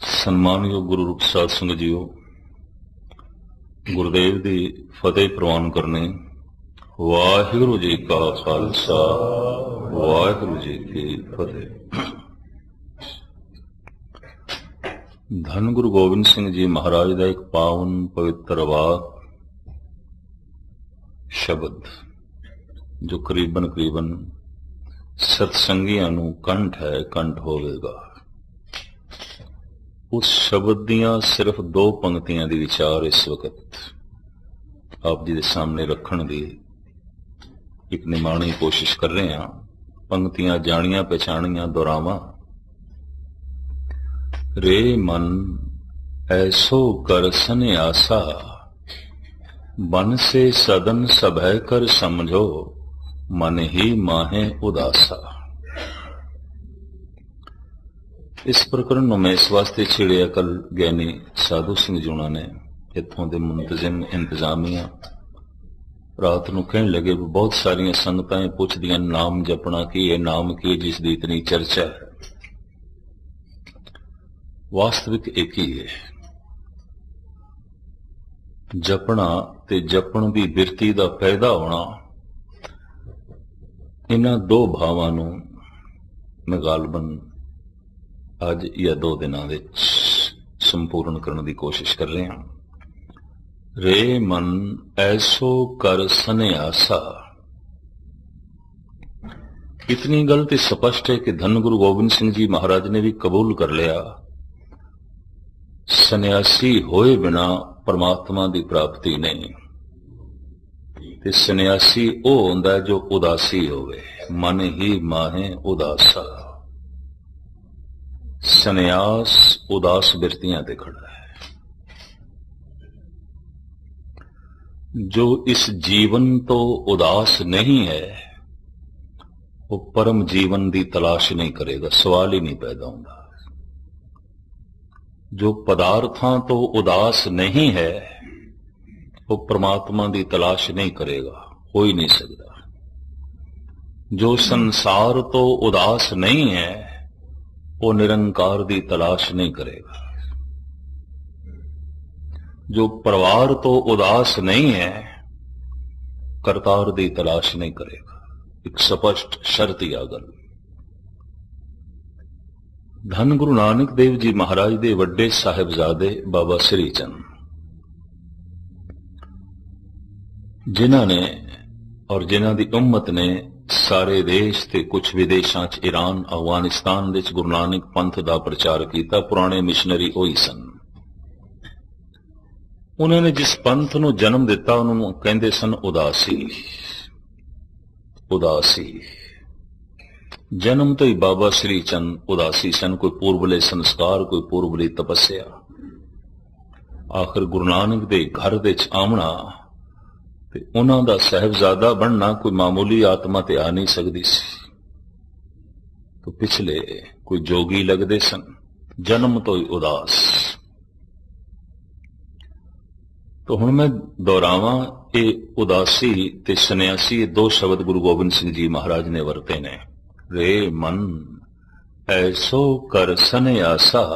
ਸਨਮਾਨਯੋਗ ਗੁਰੂ ਰੂਪ ਸਾਧ ਸੰਗਤ ਜੀਓ, ਗੁਰਦੇਵ ਦੀ ਫਤਿਹ ਪ੍ਰਵਾਨ ਕਰਨੇ। ਵਾਹਿਗੁਰੂ ਜੀ ਕਾ ਖਾਲਸਾ, ਵਾਹਿਗੁਰੂ ਜੀ ਕੀ ਫਤਿਹ। ਧੰਨ ਗੁਰੂ ਗੋਬਿੰਦ ਸਿੰਘ ਜੀ ਮਹਾਰਾਜ ਦਾ ਇੱਕ ਪਾਵਨ ਪਵਿੱਤਰ ਵਾਕ ਸ਼ਬਦ ਜੋ ਕਰੀਬਨ ਸਤਸੰਗੀਆਂ ਨੂੰ ਕੰਠ ਹੈ, ਕੰਠ ਹੋਵੇਗਾ। उस शब्द दियां सिर्फ दो पंक्तियां दी विचार इस वक्त आप जी दे सामने रखण दी एक निमाणी कोशिश कर रहे हैं। पंक्तियां जानियां पहचानियां दोहरावां। रे मन ऐसो कर सन्यासा, बन से सदन सभय कर समझो, मन ही माहे उदासा। इस प्रकरण ਨੂੰ ਮੈਂ ਇਸ ਵਾਸਤੇ ਛੇੜਿਆ। ਕੱਲ ਗਿਆਨੀ ਸਾਧੂ ਸਿੰਘ ਜੂਣਾ ਨੇ ਇੱਥੋਂ ਦੇ ਮੁੰਤਜ਼ਮ ਇੰਤਜ਼ਾਮੀਆਂ ਰਾਤ ਨੂੰ ਕਹਿਣ ਲੱਗੇ, ਬਹੁਤ ਸਾਰੀਆਂ ਸੰਗਤਾਂ ਪੁੱਛਦੀਆਂ ਨਾਮ ਜਪਣਾ ਕੀ ਹੈ, ਨਾਮ ਕੀ ਜਿਸ ਦੀ ਇਤਨੀ ਚਰਚਾ ਹੈ। ਵਾਸਤਵਿਕ ਇੱਕ ਹੀ ਹੈ, ਜਪਣਾ ਤੇ ਜਪਣ ਦੀ ਬਿਰਤੀ ਦਾ ਪੈਦਾ ਹੋਣਾ। ਇਹਨਾਂ ਦੋ ਭਾਵਾਂ ਨੂੰ ਮੈਂ ਗਾਲਬਨ ਅੱਜ ਜਾਂ 2 ਦਿਨਾਂ ਵਿੱਚ ਸੰਪੂਰਨ ਕਰਨ ਦੀ ਕੋਸ਼ਿਸ਼ ਕਰ ਰਹੇ ਹਾਂ। ਰੇ ਮਨ ਐਸੋ ਕਰ ਸਨਿਆਸਾ। ਇਤਨੀ ਗੱਲ ਤੇ ਸਪਸ਼ਟ ਹੈ ਕਿ ਧੰਨ ਗੁਰੂ ਗੋਬਿੰਦ ਸਿੰਘ ਜੀ ਮਹਾਰਾਜ ਨੇ ਵੀ ਕਬੂਲ ਕਰ ਲਿਆ, ਸੰਨਿਆਸੀ ਹੋਏ ਬਿਨਾ ਪਰਮਾਤਮਾ ਦੀ ਪ੍ਰਾਪਤੀ ਨਹੀਂ। ਤੇ ਸੰਨਿਆਸੀ ਉਹ ਹੁੰਦਾ ਜੋ ਉਦਾਸੀ ਹੋਵੇ। ਮਨ ਹੀ ਮਾਹੇ ਉਦਾਸਾ। ਸੰਨਿਆਸ ਉਦਾਸ ਬਿਰਤੀਆਂ ਤੇ ਖੜਾ ਹੈ। ਜੋ ਇਸ ਜੀਵਨ ਤੋਂ ਉਦਾਸ ਨਹੀਂ ਹੈ ਉਹ ਪਰਮ ਜੀਵਨ ਦੀ ਤਲਾਸ਼ ਨਹੀਂ ਕਰੇਗਾ। ਸਵਾਲ ਹੀ ਨਹੀਂ ਪੈਦਾ ਹੁੰਦਾ। ਜੋ ਪਦਾਰਥਾਂ ਤੋਂ ਉਦਾਸ ਨਹੀਂ ਹੈ ਉਹ ਪਰਮਾਤਮਾ ਦੀ ਤਲਾਸ਼ ਨਹੀਂ ਕਰੇਗਾ, ਹੋ ਹੀ ਨਹੀਂ ਸਕਦਾ। ਜੋ ਸੰਸਾਰ ਤੋਂ ਉਦਾਸ ਨਹੀਂ ਹੈ ਉਹ ਨਿਰੰਕਾਰ ਦੀ ਤਲਾਸ਼ ਨਹੀਂ ਕਰੇਗਾ। ਜੋ ਪਰਿਵਾਰ ਤੋਂ ਉਦਾਸ ਨਹੀਂ ਹੈ ਕਰਤਾਰ ਦੀ ਤਲਾਸ਼ ਨਹੀਂ ਕਰੇਗਾ। ਇੱਕ ਸਪਸ਼ਟ ਸ਼ਰਤੀ ਆ ਗੱਲ। ਧੰਨ ਗੁਰੂ ਨਾਨਕ ਦੇਵ ਜੀ ਮਹਾਰਾਜ ਦੇ ਵੱਡੇ ਸਾਹਿਬਜ਼ਾਦੇ ਬਾਬਾ ਸ੍ਰੀ ਚੰਦ, ਜਿਨ੍ਹਾਂ ਨੇ ਔਰ ਜਿਨ੍ਹਾਂ ਦੀ ਉਮਤ ਨੇ ਸਾਰੇ ਦੇਸ਼ ਤੇ ਕੁਝ ਵਿਦੇਸ਼ਾਂ 'ਚ ਈਰਾਨ, ਅਫਗਾਨਿਸਤਾਨ ਵਿੱਚ ਗੁਰੂ ਨਾਨਕ ਪੰਥ ਦਾ ਪ੍ਰਚਾਰ ਕੀਤਾ। ਪੁਰਾਣੇ ਮਿਸ਼ਨਰੀ ਉਹੀ ਸਨ। ਉਹਨਾਂ ਨੇ ਜਿਸ ਪੰਥ ਨੂੰ ਜਨਮ ਦਿੱਤਾ ਉਹਨੂੰ ਕਹਿੰਦੇ ਸਨ ਉਦਾਸੀ। ਉਦਾਸੀ ਜਨਮ ਤੋਂ ਹੀ ਬਾਬਾ ਸ੍ਰੀ ਚੰਦ ਉਦਾਸੀ ਸਨ। ਕੋਈ ਪੂਰਬਲੇ ਸੰਸਕਾਰ, ਕੋਈ ਪੂਰਬਲੀ ਤਪੱਸਿਆ। ਆਖਰ ਗੁਰੂ ਨਾਨਕ ਦੇ ਘਰ ਦੇ 'ਚ ਆਉਣਾ ਤੇ ਉਹਨਾਂ ਦਾ ਸਾਹਿਬਜ਼ਾਦਾ ਬਣਨਾ ਕੋਈ ਮਾਮੂਲੀ ਆਤਮਾ ਤੇ ਆ ਨਹੀਂ ਸਕਦੀ ਸੀ। ਤੋ ਪਿਛਲੇ ਕੋਈ ਜੋਗੀ ਲੱਗਦੇ ਸਨ, ਜਨਮ ਤੋਂ ਹੀ ਉਦਾਸ। ਤੋ ਹੁਣ ਮੈਂ ਦੁਹਰਾਵਾਂ, ਇਹ ਉਦਾਸੀ ਤੇ ਸੰਨਿਆਸੀ, ਇਹ ਦੋ ਸ਼ਬਦ ਗੁਰੂ ਗੋਬਿੰਦ ਸਿੰਘ ਜੀ ਮਹਾਰਾਜ ਨੇ ਵਰਤੇ ਨੇ। ਰੇ ਮਨ ਐਸੋ ਕਰ ਸੰਨਿਆਸਾ,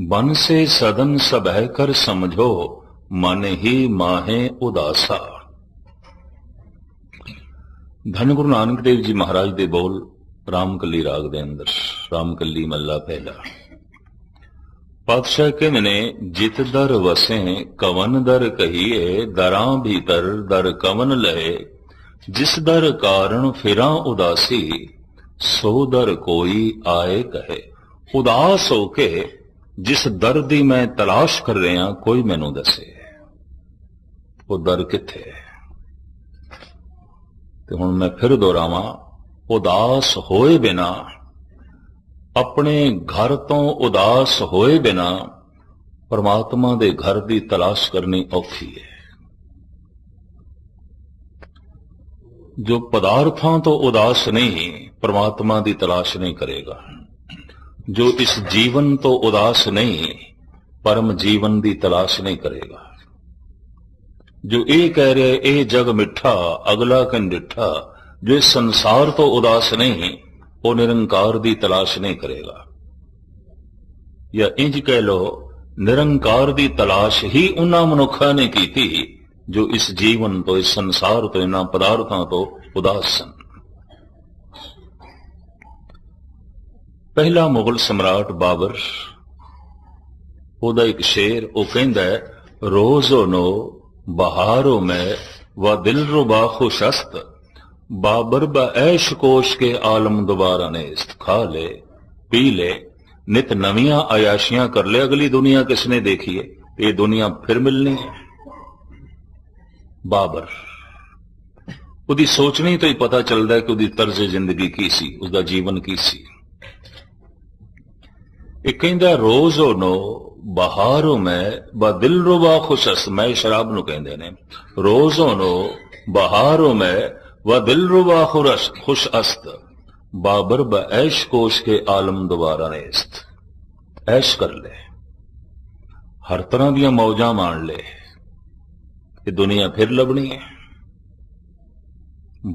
ਬਨ ਸੇ ਸਦਨ ਸਭੈ ਕਰ ਸਮਝੋ, ਮਨ ਹੀ ਮਾਹੇ ਉਦਾਸਾ। ਧੰਨ ਗੁਰੂ ਨਾਨਕ ਦੇਵ ਜੀ ਮਹਾਰਾਜ ਦੇ ਬੋਲ ਰਾਮਕਲੀ ਰਾਗ ਦੇ ਅੰਦਰ, ਰਾਮਕਲੀ ਮੱਲਾ ਪਹਿਲਾ। ਪਾਤਸ਼ਾਹ ਕਹਿੰਦੇ ਨੇ, ਜਿਤ ਦਰ ਵਸੇ ਕਵਨ ਦਰ ਕਹੀਏ, ਦਰਾਂ ਭੀਤਰ ਦਰ ਕਵਨ ਲਏ, ਜਿਸ ਦਰ ਕਾਰਨ ਫਿਰਾਂ ਉਦਾਸੀ, ਸੋ ਦਰ ਕੋਈ ਆਏ ਕਹੇ। ਉਦਾਸ ਹੋ ਕੇ ਜਿਸ ਦਰ ਦੀ ਮੈਂ ਤਲਾਸ਼ ਕਰ ਰਿਹਾ ਕੋਈ ਮੈਨੂੰ ਦੱਸੇ ਉਹ ਦਰ ਕਿੱਥੇ ਹੈ। ਤੇ ਹੁਣ ਮੈਂ ਫਿਰ ਦੁਹਰਾਵਾਂ, ਉਦਾਸ ਹੋਏ ਬਿਨਾ, ਆਪਣੇ ਘਰ ਤੋਂ ਉਦਾਸ ਹੋਏ ਬਿਨਾ ਪਰਮਾਤਮਾ ਦੇ ਘਰ ਦੀ ਤਲਾਸ਼ ਕਰਨੀ ਔਖੀ ਹੈ। ਜੋ ਪਦਾਰਥਾਂ ਤੋਂ ਉਦਾਸ ਨਹੀਂ ਪਰਮਾਤਮਾ ਦੀ ਤਲਾਸ਼ ਨਹੀਂ ਕਰੇਗਾ। ਜੋ ਇਸ ਜੀਵਨ ਤੋਂ ਉਦਾਸ ਨਹੀਂ ਪਰਮ ਜੀਵਨ ਦੀ ਤਲਾਸ਼ ਨਹੀਂ ਕਰੇਗਾ। ਜੋ ਇਹ ਕਹਿ ਰਿਹਾ ਇਹ ਜਗ ਮਿੱਠਾ ਅਗਲਾ ਕਨ ਡਿੱਠਾ, ਜੋ ਇਸ ਸੰਸਾਰ ਤੋਂ ਉਦਾਸ ਨਹੀਂ ਉਹ ਨਿਰੰਕਾਰ ਦੀ ਤਲਾਸ਼ ਨਹੀਂ ਕਰੇਗਾ। या इंज कह लो निरंकार की तलाश ही उन्हां मनुखा ने की थी जो इस जीवन तो, इस संसार तो, इन्हां पदार्थां तो उदास सन। पहला मुगल सम्राट बाबर, ओदा एक शेर वो कहंदा है, रोजो नो बहारों में व दिल रुबा खुशस्त, बाबर ब ऐश कोश के आलम दोबारा नेस्त। खा ले पी ले, नित नवियां अयाशियां कर ले, अगली दुनिया किसने देखी है, ये दुनिया फिर मिलनी है। बाबर उदी सोचनी तो ही पता चलता है कि उदी तर्ज जिंदगी की सी, उसका जीवन की सी। एक कहंदा रोजो नो बहारों में ब दिल रुबा खुशस, मैं शराब नु कहंदे ने, रोजो नो बहारों में व दिल रुबा खुश अस्त, बाबर ब ऐश कोश के आलम दोबारा नेस्त। ऐश कर ले, हर तरह दियां मौजां मान ले, ये दुनिया फिर लभनी है।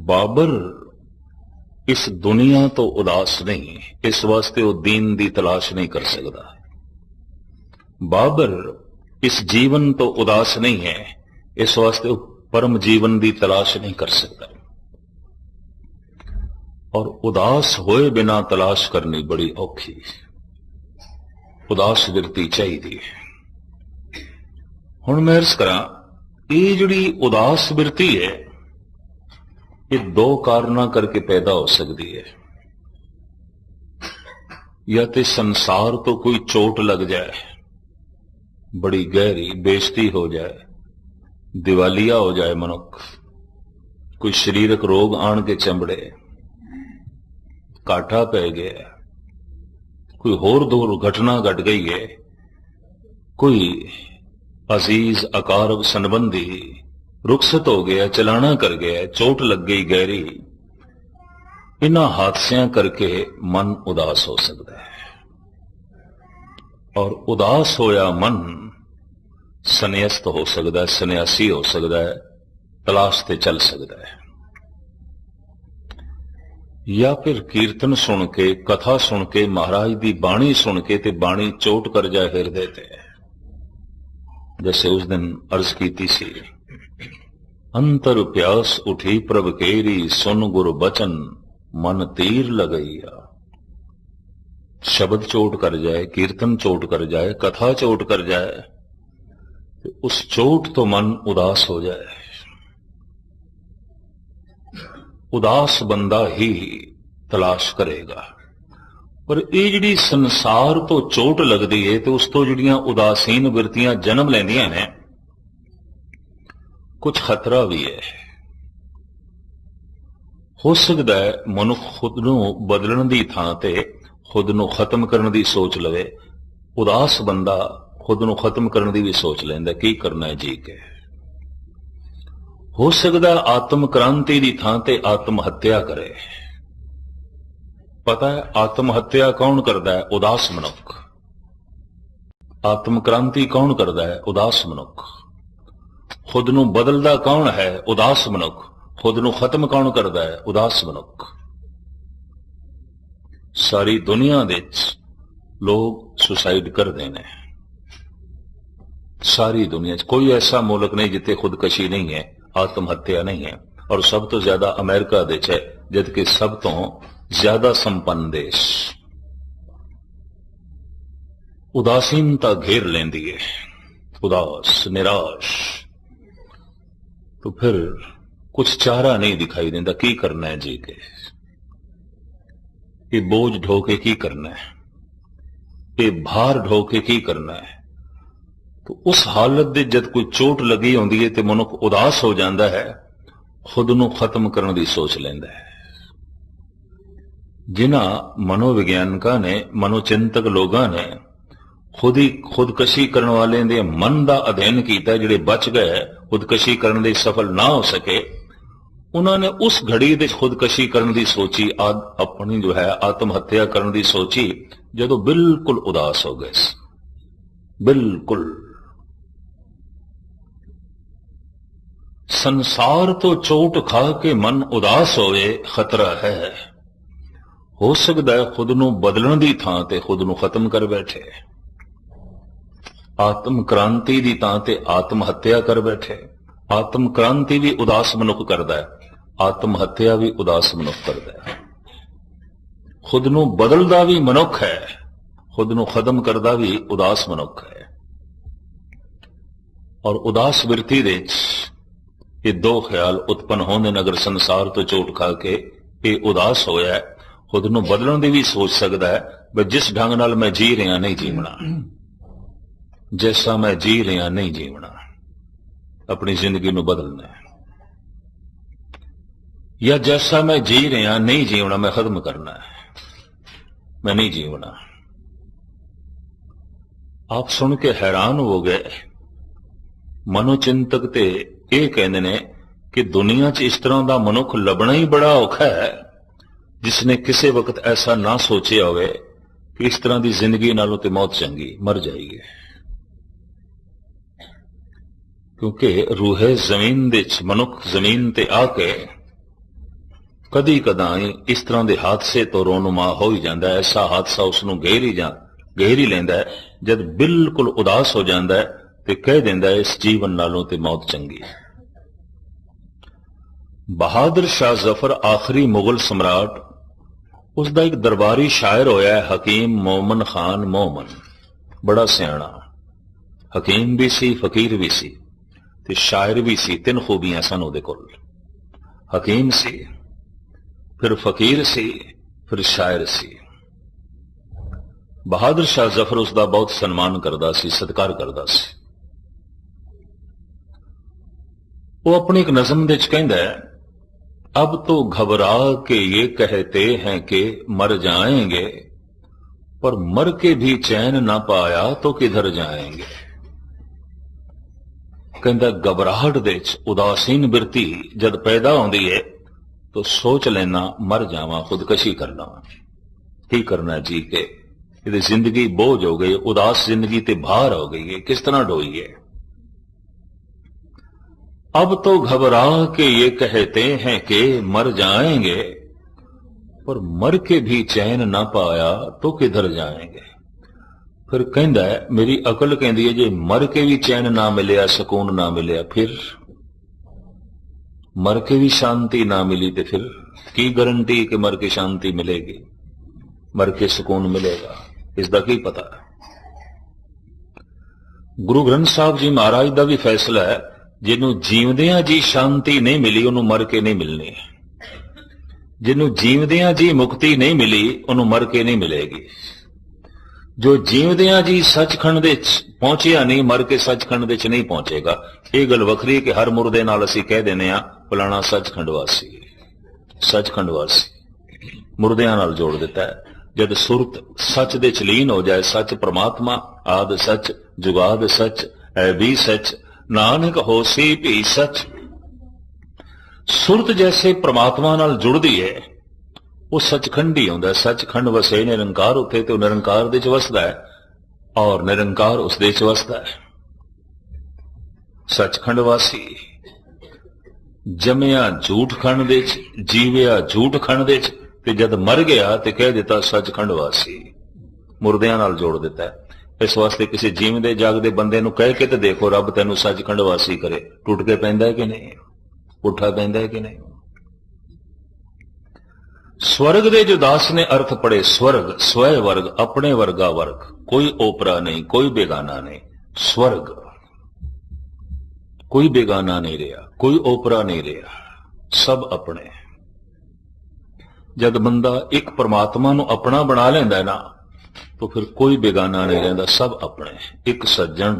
बाबर इस दुनिया तो उदास नहीं, इस वास्ते वो दीन दी तलाश नहीं कर सकता। बाबर इस जीवन तो उदास नहीं है, इस वास्ते वो परम जीवन दी तलाश नहीं कर सकता। और उदास होए बिना तलाश करनी बड़ी औखी, उदास विरती चाहिए। हुण मैं अर्ज करा, ये जिहड़ी उदास विरती है, ये दो कारणों करके पैदा हो सकती है। या तो संसार तो कोई चोट लग जाए, बड़ी गहरी बेइज्जती हो जाए, दिवालिया हो जाए मनुख, कोई शरीरक रोग आन के चंबड़े, काठा पै गया, कोई होर दुर्घटना घट गई है, कोई अजीज अकारब संबंधी रुखसत हो गया, चलाना कर गया, चोट लग गई गहरी, इन्हां हादसियां करके मन उदास हो सकता है। और उदास होया मन सन्यास्त हो सकता है, सन्यासी हो सकता है, तलाश ते चल सकता है। या फिर कीर्तन सुन के, कथा सुन के, महाराज दी बाणी सुन के ते बाणी चोट कर जाए हिरदे ते। जैसे उस दिन अर्ज की सी, अंतर प्यास उठी प्रभ केरी, सुन गुरु बचन मन तीर लगैया। शब्द चोट कर जाए, कीर्तन चोट कर जाए, कथा चोट कर जाए, तो उस चोट तो मन उदास हो जाए। उदास बंदा ही तलाश करेगा। पर ये जिहड़ी संसार तो चोट लगती है, तो उस तो जिहड़ियां उदासीन विरतियां जन्म लैंदियां ने, कुछ खतरा भी है। हो सकता है मनुख खुद नूं बदलण दी थां ते खुद नूं खत्म करन दी सोच लवे। उदास बंदा खुद नूं खत्म करन दी भी सोच लैंदा, की करना है जी के। हो सकता है आत्म क्रांति की थां ते आत्म हत्या करे। पता है आत्म हत्या कौन करता है? उदास मनुख। आत्म क्रांति कौन करता है? उदास मनुख। खुद नूं बदलदा कौन है? उदास मनुख। खुद नूं खत्म कौन करता है? उदास मनुख। सारी दुनिया दे लोग सुसाइड करते हैं। सारी दुनिया कोई ऐसा मुल्क नहीं जिथे खुदकशी नहीं है, आत्महत्या नहीं है। और सब तो ज्यादा अमेरिका देश है, जबकि सब तो ज्यादा संपन्न देश। उदासीनता घेर लेंदी है, उदास निराश। तो फिर कुछ चारा नहीं दिखाई देता, की करना है जी के। ये बोझ ढोके की करना है, ये भार ढोके की करना है। तो उस हालत दे जद कोई चोट लगी होंदी है तो मनुख उदास हो जाता है, खुद नूं खत्म करने की सोच लेंदा है। जिन्हां मनोविज्ञानकां ने, मनोचिंतक लोगां ने खुद ही खुदकशी करने वाले दे मन का अध्ययन किया, जिहड़े बच गए खुदकशी करने दे सफल ना हो सके, उन्होंने उस घड़ी दे खुदकशी करने की सोची, अपनी जो है आत्महत्या करने की सोची, जदों बिल्कुल उदास हो गए। बिल्कुल संसार तो चोट खा के मन उदास होवे, खतरा है। हो सकता है खुद नूं बदलण दी थां ते खुद नूं खत्म कर बैठे। ਆਤਮ ਕ੍ਰਾਂਤੀ ਦੀ ਤਾਂ ਤੇ ਆਤਮ ਹੱਤਿਆ ਕਰ ਬੈਠੇ। ਆਤਮ ਕ੍ਰਾਂਤੀ ਵੀ ਉਦਾਸ ਮਨੁੱਖ ਕਰਦਾ ਹੈ, ਆਤਮ ਹੱਤਿਆ ਵੀ ਉਦਾਸ ਮਨੁੱਖ ਕਰਦਾ ਹੈ। ਖੁਦ ਨੂੰ ਬਦਲਦਾ ਵੀ ਮਨੁੱਖ ਹੈ, ਖੁਦ ਨੂੰ ਖਤਮ ਕਰਦਾ ਵੀ ਉਦਾਸ ਮਨੁੱਖ ਹੈ। ਔਰ ਉਦਾਸ ਬਿਰਤੀ ਦੇ ਵਿੱਚ ਇਹ ਦੋ ਖਿਆਲ ਉਤਪੰਨ ਹੋਣ ਦੇ ਨਗਰ ਸੰਸਾਰ ਤੋਂ ਚੋਟ ਖਾ ਕੇ ਇਹ ਉਦਾਸ ਹੋਇਆ। ਖੁਦ ਨੂੰ ਬਦਲਣ ਦੀ ਵੀ ਸੋਚ ਸਕਦਾ ਹੈ, ਬਈ ਜਿਸ ਢੰਗ ਨਾਲ ਮੈਂ ਜੀ ਰਿਹਾ ਨਹੀਂ ਜੀਵਣਾ, ਜੈਸਾ ਮੈਂ ਜੀ ਰਿਹਾ ਨਹੀਂ ਜੀਵਣਾ, ਆਪਣੀ ਜ਼ਿੰਦਗੀ ਨੂੰ ਬਦਲਣਾ ਹੈ। ਜਾਂ ਜੈਸਾ ਮੈਂ ਜੀ ਰਿਹਾ ਨਹੀਂ ਜੀਵਣਾ, ਮੈਂ ਖਤਮ ਕਰਨਾ ਹੈ, ਮੈਂ ਨਹੀਂ ਜੀਵਣਾ। ਆਪ ਸੁਣ ਕੇ ਹੈਰਾਨ ਹੋ ਗਏ। ਮਨੋਚਿੰਤਕ ਤੇ ਇਹ ਕਹਿੰਦੇ ਨੇ ਕਿ ਦੁਨੀਆ 'ਚ ਇਸ ਤਰ੍ਹਾਂ ਦਾ ਮਨੁੱਖ ਲੱਭਣਾ ਹੀ ਬੜਾ ਔਖਾ ਹੈ ਜਿਸ ਨੇ ਕਿਸੇ ਵਕਤ ਐਸਾ ਨਾ ਸੋਚਿਆ ਹੋਵੇ ਕਿ ਇਸ ਤਰ੍ਹਾਂ ਦੀ ਜ਼ਿੰਦਗੀ ਨਾਲੋਂ ਤੇ ਮੌਤ ਚੰਗੀ, ਮਰ ਜਾਈਏ। ਕਿਉਂਕਿ ਰੂਹੇ ਜ਼ਮੀਨ ਦੇ ਵਿੱਚ ਮਨੁੱਖ ਜ਼ਮੀਨ ਤੇ ਆ ਕੇ ਕਦੀ ਕਦਾਈ ਇਸ ਤਰ੍ਹਾਂ ਦੇ ਹਾਦਸੇ ਤੋਂ ਰੋਨੁਮਾ ਹੋ ਹੀ ਜਾਂਦਾ ਹੈ। ਐਸਾ ਹਾਦਸਾ ਉਸ ਨੂੰ ਘੇਰ ਹੀ ਲੈਂਦਾ ਹੈ, ਜਦ ਬਿਲਕੁਲ ਉਦਾਸ ਹੋ ਜਾਂਦਾ ਹੈ ਤੇ ਕਹਿ ਦਿੰਦਾ ਹੈ ਇਸ ਜੀਵਨ ਨਾਲੋਂ ਤੇ ਮੌਤ ਚੰਗੀ ਹੈ। ਬਹਾਦਰ ਸ਼ਾਹ ਜ਼ਫਰ ਆਖਰੀ ਮੁਗਲ ਸਮਰਾਟ, ਉਸ ਦਾ ਇੱਕ ਦਰਬਾਰੀ ਸ਼ਾਇਰ ਹੋਇਆ ਹੈ ਹਕੀਮ ਮੋਮਨ ਖਾਨ ਮੋਮਨ। ਬੜਾ ਸਿਆਣਾ ਹਕੀਮ ਵੀ ਸੀ, ਫਕੀਰ ਵੀ ਸੀ ਤੇ ਸ਼ਾਇਰ ਵੀ ਸੀ। ਤਿੰਨ ਖੂਬੀਆਂ ਸਨ ਉਹਦੇ ਕੋਲ। ਹਕੀਮ ਸੀ, ਫਿਰ ਫਕੀਰ ਸੀ, ਫਿਰ ਸ਼ਾਇਰ ਸੀ। ਬਹਾਦਰ ਸ਼ਾਹ ਜ਼ਫਰ ਉਸ ਦਾ ਬਹੁਤ ਸਨਮਾਨ ਕਰਦਾ ਸੀ, ਸਤਿਕਾਰ ਕਰਦਾ ਸੀ। वो अपनी एक नज़म दे च कहंदा है, अब तो घबरा के ये कहते हैं कि मर जाएंगे, पर मर के भी चैन ना पाया तो किधर जाएंगे। कहंदा घबराहट दे च उदासीन बिरती जद पैदा होंदी है तो सोच लेना मर जावा, खुदकशी करना, की करना जी के ये जिंदगी बोझ हो गई, उदास जिंदगी ते भार हो गई है, किस तरह ढोई है। अब तो घबरा के ये कहते हैं कि मर जाएंगे, पर मर के भी चैन ना पाया तो किधर जाएंगे। फिर कहंदा है मेरी अकल कहंदी है जे मर के भी चैन ना मिलिया, सुकून ना मिलिया, फिर मर के भी शांति ना मिली तो फिर की गारंटी कि मर के शांति मिलेगी, मर के सुकून मिलेगा, इसका की पता। गुरु ग्रंथ साहब जी महाराज का भी फैसला है, जिन्हों जीवदियां जी शांति नहीं मिली उन्होंने मर के नहीं मिलनी, जिन्हों जीवदियां जी मुक्ति नहीं मिली उन्होंने मर के नहीं मिलेगी। जो जीवदियां जी सचखंड दे पहुंचिया नहीं, मर के सचखंड दे नहीं पहुंचेगा। ये गल वखरी कि हर मुर्दे नाल असीं कह देने आ फलाना सचखंड वासी, सचखंड वासी मुर्दियां नाल जोड़ दिता है। जद सुरत सच दे लीन हो जाए, सच परमात्मा आद सच जुगाद सच है भी सच, नानक होसी भी सच। सुरत जैसे परमात्मा नाल जुड़दी है वो सचखंड ही होंदा है। सचखंड वसे निरंकार उथे तो निरंकार दे च वसदा है और निरंकार उस दे च वसदा है। सचखंड वासी जमिया झूठ खंड दे च, जीविया झूठ खंड दे च, ते जद मर गया ते कह दिता सचखंड वासी, मुर्दियां नाल जोड़ दिता है। इस वास्ते किसी जीवदे जागदे बंदे नूं कह के ते देखो रब तैनूं सचखंड वासी करे, टुट के पैंदा है कि नहीं, उठा पैंदा है कि नहीं। स्वर्ग दे जो दास ने अर्थ पढ़े, स्वर्ग स्वय वर्ग, अपने वर्गा वर्ग, कोई ओपरा नहीं, कोई बेगाना नहीं। स्वर्ग कोई बेगाना नहीं रहा, कोई ओपरा नहीं रहा, सब अपने। जद बंदा एक परमात्मा नूं अपना बना लेंदा है ना, तो फिर कोई बेगाना नहीं रहता, सब अपने। एक सज्जन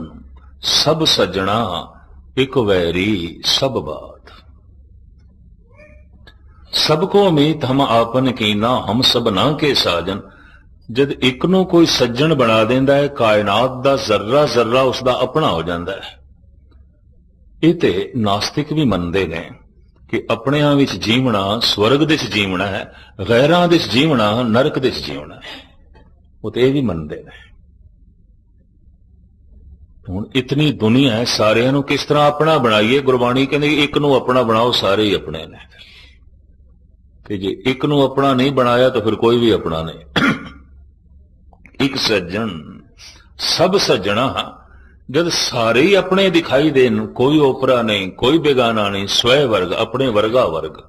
सब सज्जना, एक वैरी सब बात। सबको मीत हम आपन कीना, हम सब ना के साजन। जद एक नूं कोई सज्जन बना देंदा है, कायनात दा जर्रा जर्रा उसदा अपना हो जाता है। ये ते नास्तिक भी मनते ने कि अपनिਆਂ ਵਿੱਚ जीवना स्वर्ग ਦੇ ਵਿੱਚ जीवना है, गैरां ਦੇ ਵਿੱਚ जीवना नरक ਦੇ ਵਿੱਚ जीवना है। वो तो यह भी मनते हैं। हुण इतनी दुनिया है, सारिਆਂ ਨੂੰ किस तरह अपना बनाइए। गुरबाणी कहती एक नूं अपना बनाओ, सारे ही अपने ने। कि जे एक नूं अपना नहीं बनाया तो फिर कोई भी अपना नहीं। एक सज्जन सब सज्जना, जब सारे ही अपने दिखाई देन, कोई ओपरा नहीं, कोई बेगाना नहीं, स्वय वर्ग, अपने वर्गा वर्ग,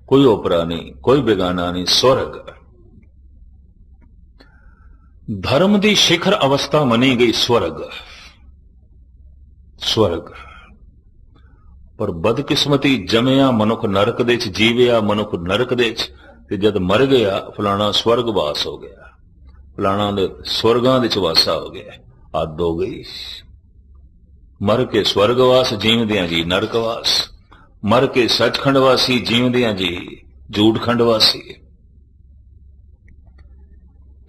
कोई ओपरा नहीं, कोई बेगाना नहीं, स्वर्ग। धर्म दी शिखर अवस्था मनी गई स्वर्ग, स्वर्ग। पर बदकिस्मती जमया मनुख नरक दे च, जीविया मनुख नरक दे च, ते जद मर गया फलाना स्वर्गवास हो गया, फलाना दे स्वर्गां दे च वासा हो गया। आद हो गई। मर के स्वर्गवास, जीवदियां जी नरकवास। मर के सचखंड वासी, जीवदियां जी झूठखंड वासी।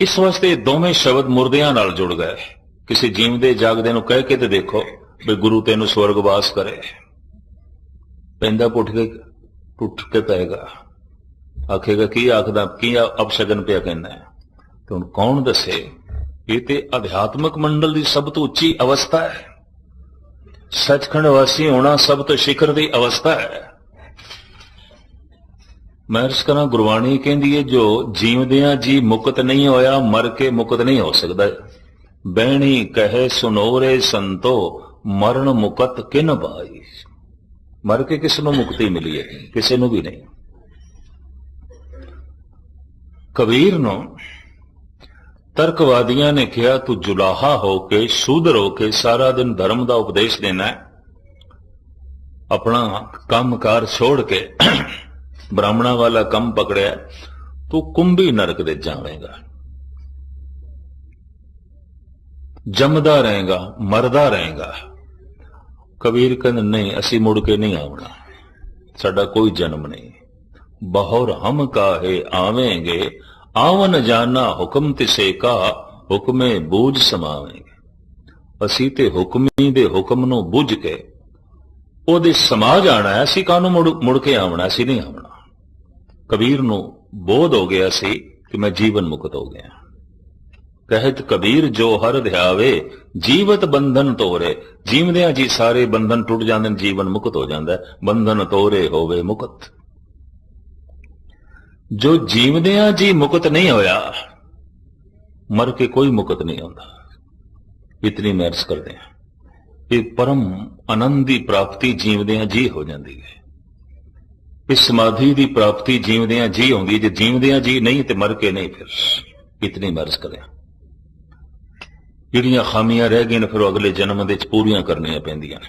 इस वास्ते दोवें शब्द मुर्दियां नाल जुड़ गए। किसी जीवदे जागदे नूं कह के ते देखो भी गुरु तेनू स्वर्गवास करे, पैंदा पुठ के पेगा, आखेगा की आखदा, की अपशगन पिया कहना है। तो हुण कौन दसे? ये ते अध्यात्मक मंडल की सब तो उच्ची अवस्था है। सचखंड वासी होना सब तो शिखर की अवस्था है। मैं अर्ज करा, गुरबाणी कहती है जो जीवदियां जी मुक्त नहीं होया, मर के मुक्त नहीं हो सकता। बहनी कहे सुनोरे संतो, मरण मुकत किन भाई। मर के किस नूं मुक्ति मिली है? किसी नूं भी नहीं। कबीर नूं तर्कवादियां ने कहा, तू जुलाहा होके शूदर होके सारा दिन धर्म का उपदेश देना है, अपना काम कार छोड़ के ब्राह्मणा वाला काम पकड़िया, तू कुंभी नरक दे जावेगा, जमदा रहेगा, मरदा रहेगा। कबीर कहते नहीं, असी मुड़ के नहीं आवना, साडा कोई जन्म नहीं। बहुर हम काहे आवेंगे, आवन जाना हुक्म तिसे का, हुक्मे बूझ समावेंगे। असी ते हुक्मी दे हुक्म नूं बुझ के ओदे समा जाना है, असी कानू मुड़ के आवना, असी नहीं आवना। कबीर नूं बोध हो गया सी कि मैं जीवन मुक्त हो गया। कहत कबीर जो हर ध्यावे, जीवत बंधन तोरे। जीवदियां जी सारे बंधन टुट जाते, जीवन मुक्त हो जाता है। बंधन तोरे होवे मुक्त। जो जीवदियां जी मुक्त नहीं होया, मर के कोई मुक्त नहीं होता। इतनी मैं अर्ज करते हैं, ये परम आनंद की प्राप्ति जीवदियां जी हो जाती है। इस समाधि की प्राप्ति जीवदियां जी होंगी, जे जीवदियां जी नहीं तो मर के नहीं। फिर इतनी मैं अर्ज करें, जिहड़ियां खामियां रह गई फिर अगले जन्म दे पूरियां करनियां पैंदियां।